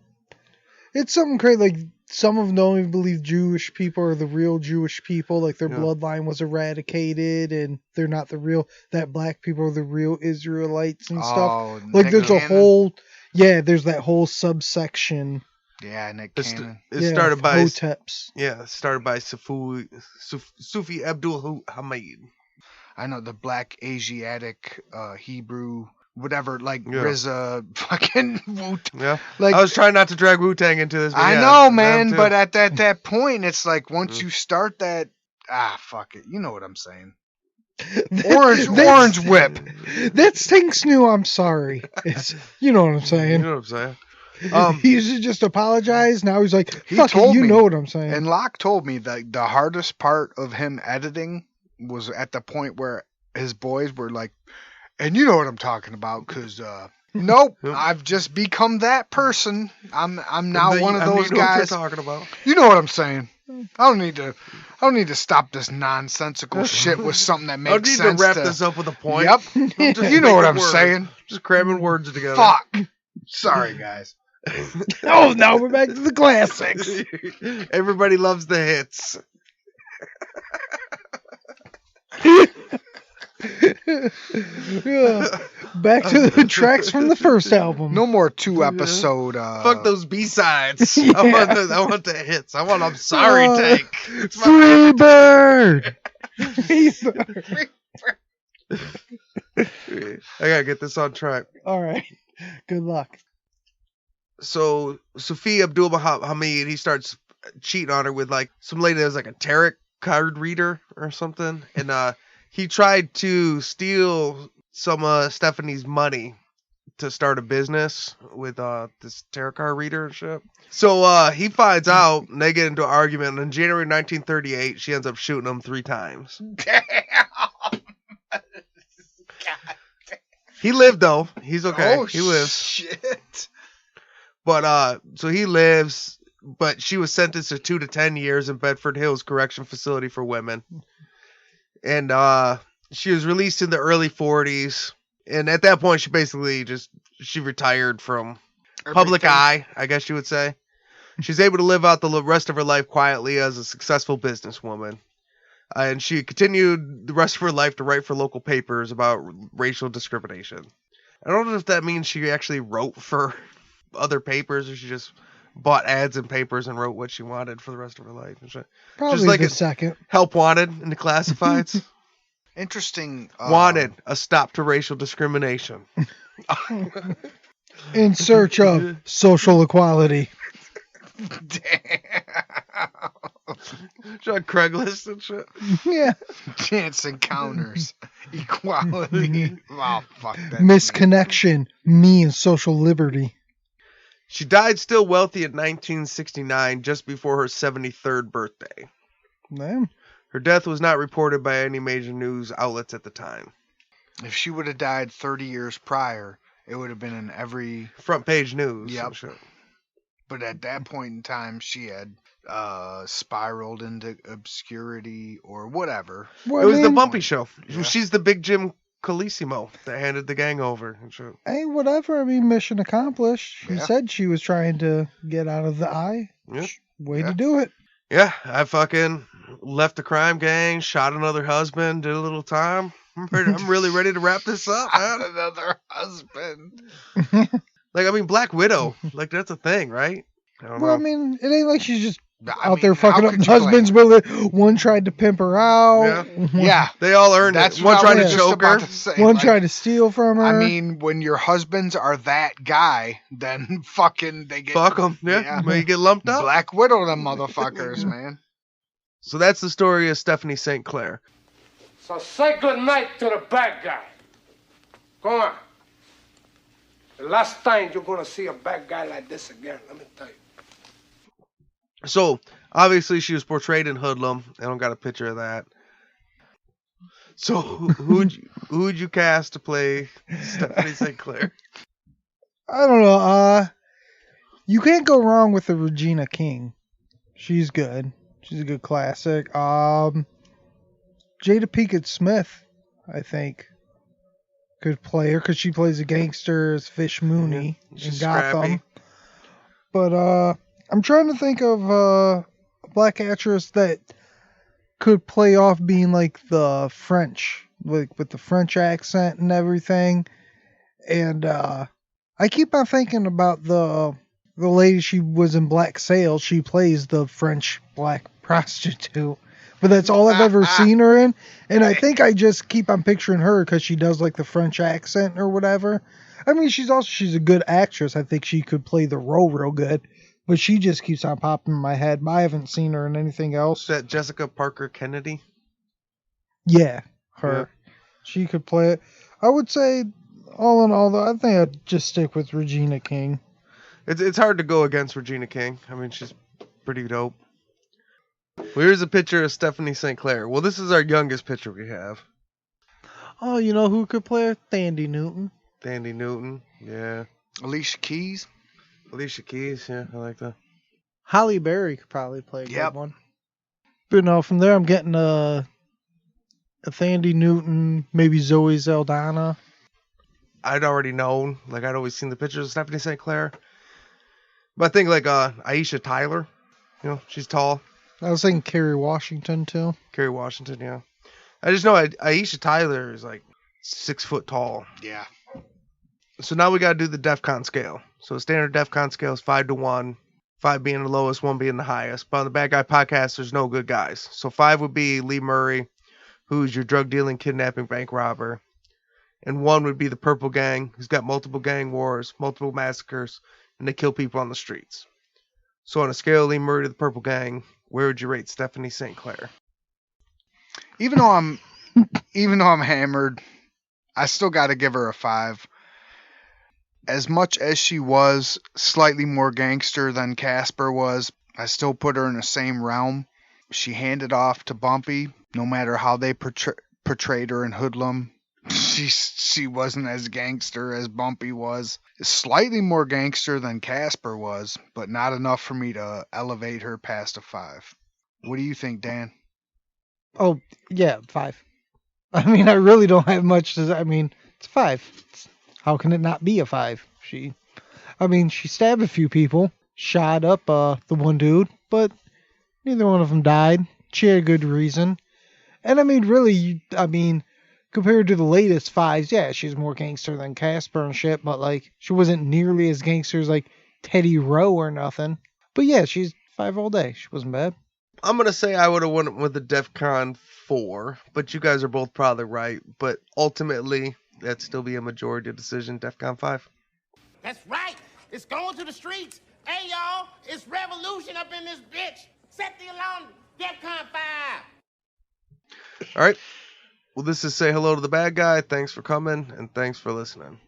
It's something crazy. Like, some of them don't even believe Jewish people are the real Jewish people. Like, their bloodline was eradicated and they're not the real. That black people are the real Israelites and stuff. Like, there's a whole. Yeah, there's that whole subsection Yeah, Nick It's Cannon. started by Hoteps. started by Sufi Abdul Hamid. I know the Black Asiatic Hebrew whatever, like Yeah. RZA fucking Wu. Yeah, Like I was trying not to drag Wu-Tang into this. But I yeah, know, them man, too. but at that point, it's like once you start that, fuck it, you know what I'm saying. Orange whip. That stinks new. I'm sorry. You know what I'm saying. You know what I'm saying? He used to just apologize. Now he's like, He fuck it, told you me, know what I'm saying. And Locke told me that the hardest part of him editing was at the point where his boys were like, and you know what I'm talking about, because nope, I've just become that person. I'm now one of those guys. What you're talking about. You know what I'm saying. I don't need to stop this nonsensical shit with something that makes sense. I need to wrap this up with a point. Yep. You know what I'm saying. Just cramming words together. Fuck. Sorry, guys. Oh, now we're back to the classics. Everybody loves the hits. Yeah. Back to the tracks from the first album. No more 2-episode. Fuck those B-sides. Yeah. I want the hits. I want I'm sorry take. Free bird. Free bird. I gotta get this on track. All right. Good luck. So Sufi Abdul Hamid, he starts cheating on her with like some lady that was like a tarot card reader or something, and he tried to steal some Stephanie's money to start a business with this tarot card reader and shit. So he finds out, and they get into an argument. And in January 1938, she ends up shooting him 3 times. Damn. He lived though. He's okay. Oh, he lives. Shit. But so he lives, but she was sentenced to 2 to 10 years in Bedford Hills Correction Facility for Women. And she was released in the early 40s. And at that point, she basically she retired from public eye, I guess you would say. She's able to live out the rest of her life quietly as a successful businesswoman. And she continued the rest of her life to write for local papers about racial discrimination. I don't know if that means she actually wrote for other papers or she just bought ads in papers and wrote what she wanted for the rest of her life. Probably just like the second. Help wanted in the classifieds. Interesting. Wanted, a stop to racial discrimination. In search of social equality. Damn. On Craigslist and shit. Yeah. Chance encounters. Equality. Wow, fuck that. Misconnection means social liberty. She died still wealthy in 1969, just before her 73rd birthday. Man. Her death was not reported by any major news outlets at the time. If she would have died 30 years prior, it would have been in every front page news. Yep. But at that point in time, she had spiraled into obscurity or whatever. Well, it was the Bumpy show. Yeah. She's the big Jim Colissimo that handed the gang over. Hey, whatever. I mean, mission accomplished. She said she was trying to get out of the eye. Yeah. Way to do it. Yeah, I fucking left the crime gang, shot another husband, did a little time. I'm really ready to wrap this up, man. Another husband. Like, I mean, Black Widow. Like, that's a thing, right? I mean, it ain't like she's just out there fucking up husbands with it. One tried to pimp her out. Yeah. They all earned it. One tried to choke her. One tried to steal from her. I mean, when your husbands are that guy, then fucking they get... Fuck them. Yeah. When you get lumped up. Black Widow them motherfuckers, man. So that's the story of Stephanie St Clair. So say good night to the bad guy. Go on. The last time you're going to see a bad guy like this again, let me tell you. So, obviously, she was portrayed in Hoodlum. I don't got a picture of that. So, who would you cast to play Stephanie St Clair? I don't know. You can't go wrong with the Regina King. She's good. She's a good classic. Jada Pinkett Smith, I think, could play her because she plays a gangster as Fish Mooney in Gotham. Scrappy. But I'm trying to think of a black actress that could play off being like the French, like with the French accent and everything. And I keep on thinking about the the lady she was in Black Sail, she plays the French black prostitute. But that's all I've ever seen her in. And I think I just keep on picturing her because she does like the French accent or whatever. I mean, she's a good actress. I think she could play the role real good. But she just keeps on popping in my head. I haven't seen her in anything else. Is that Jessica Parker Kennedy? Yeah, her. Yeah. She could play it. I would say, all in all, though, I think I'd just stick with Regina King. It's hard to go against Regina King. I mean, she's pretty dope. Well, here's a picture of Stephanie St Clair. Well, this is our youngest picture we have. Oh, you know who could play her? Thandie Newton. Thandie Newton, yeah. Alicia Keys. Alicia Keys, yeah, I like that. Halle Berry could probably play a good one. But no, from there I'm getting a Thandie Newton, maybe Zoe Saldana. I'd already known, like I'd always seen the pictures of Stephanie St Clair. But I think like Aisha Tyler, you know, she's tall. I was thinking Kerry Washington too. Kerry Washington, yeah. I just know Aisha Tyler is like 6 foot tall. Yeah. So now we got to do the DEFCON scale. So the standard DEFCON scale is 5 to 1, 5 being the lowest, 1 being the highest. But on the Bad Guy Podcast, there's no good guys. So 5 would be Lee Murray, who's your drug dealing, kidnapping, bank robber. And 1 would be the Purple Gang, who's got multiple gang wars, multiple massacres, and they kill people on the streets. So on a scale of Lee Murray to the Purple Gang, where would you rate Stephanie St Clair? Even though I'm hammered, I still got to give her a 5. As much as she was slightly more gangster than Casper was, I still put her in the same realm. She handed off to Bumpy, no matter how they portrayed her in Hoodlum. She wasn't as gangster as Bumpy was. Slightly more gangster than Casper was, but not enough for me to elevate her past a 5. What do you think, Dan? Oh, yeah, 5. I mean, I really don't have much to say. I mean, it's 5. How can it not be a 5? She stabbed a few people, shot up the one dude, but neither one of them died. She had a good reason. And I mean, really, compared to the latest 5s, yeah, she's more gangster than Casper and shit, but like, she wasn't nearly as gangster as like Teddy Rowe or nothing. But yeah, she's 5 all day. She wasn't bad. I'm going to say I would have won with the DEFCON 4, but you guys are both probably right. But ultimately, that'd still be a majority decision, DEFCON 5. That's right. It's going to the streets. Hey, y'all, it's revolution up in this bitch. Set the alarm, DEFCON 5. All right. Well, this is Say Hello to the Bad Guy. Thanks for coming, and thanks for listening.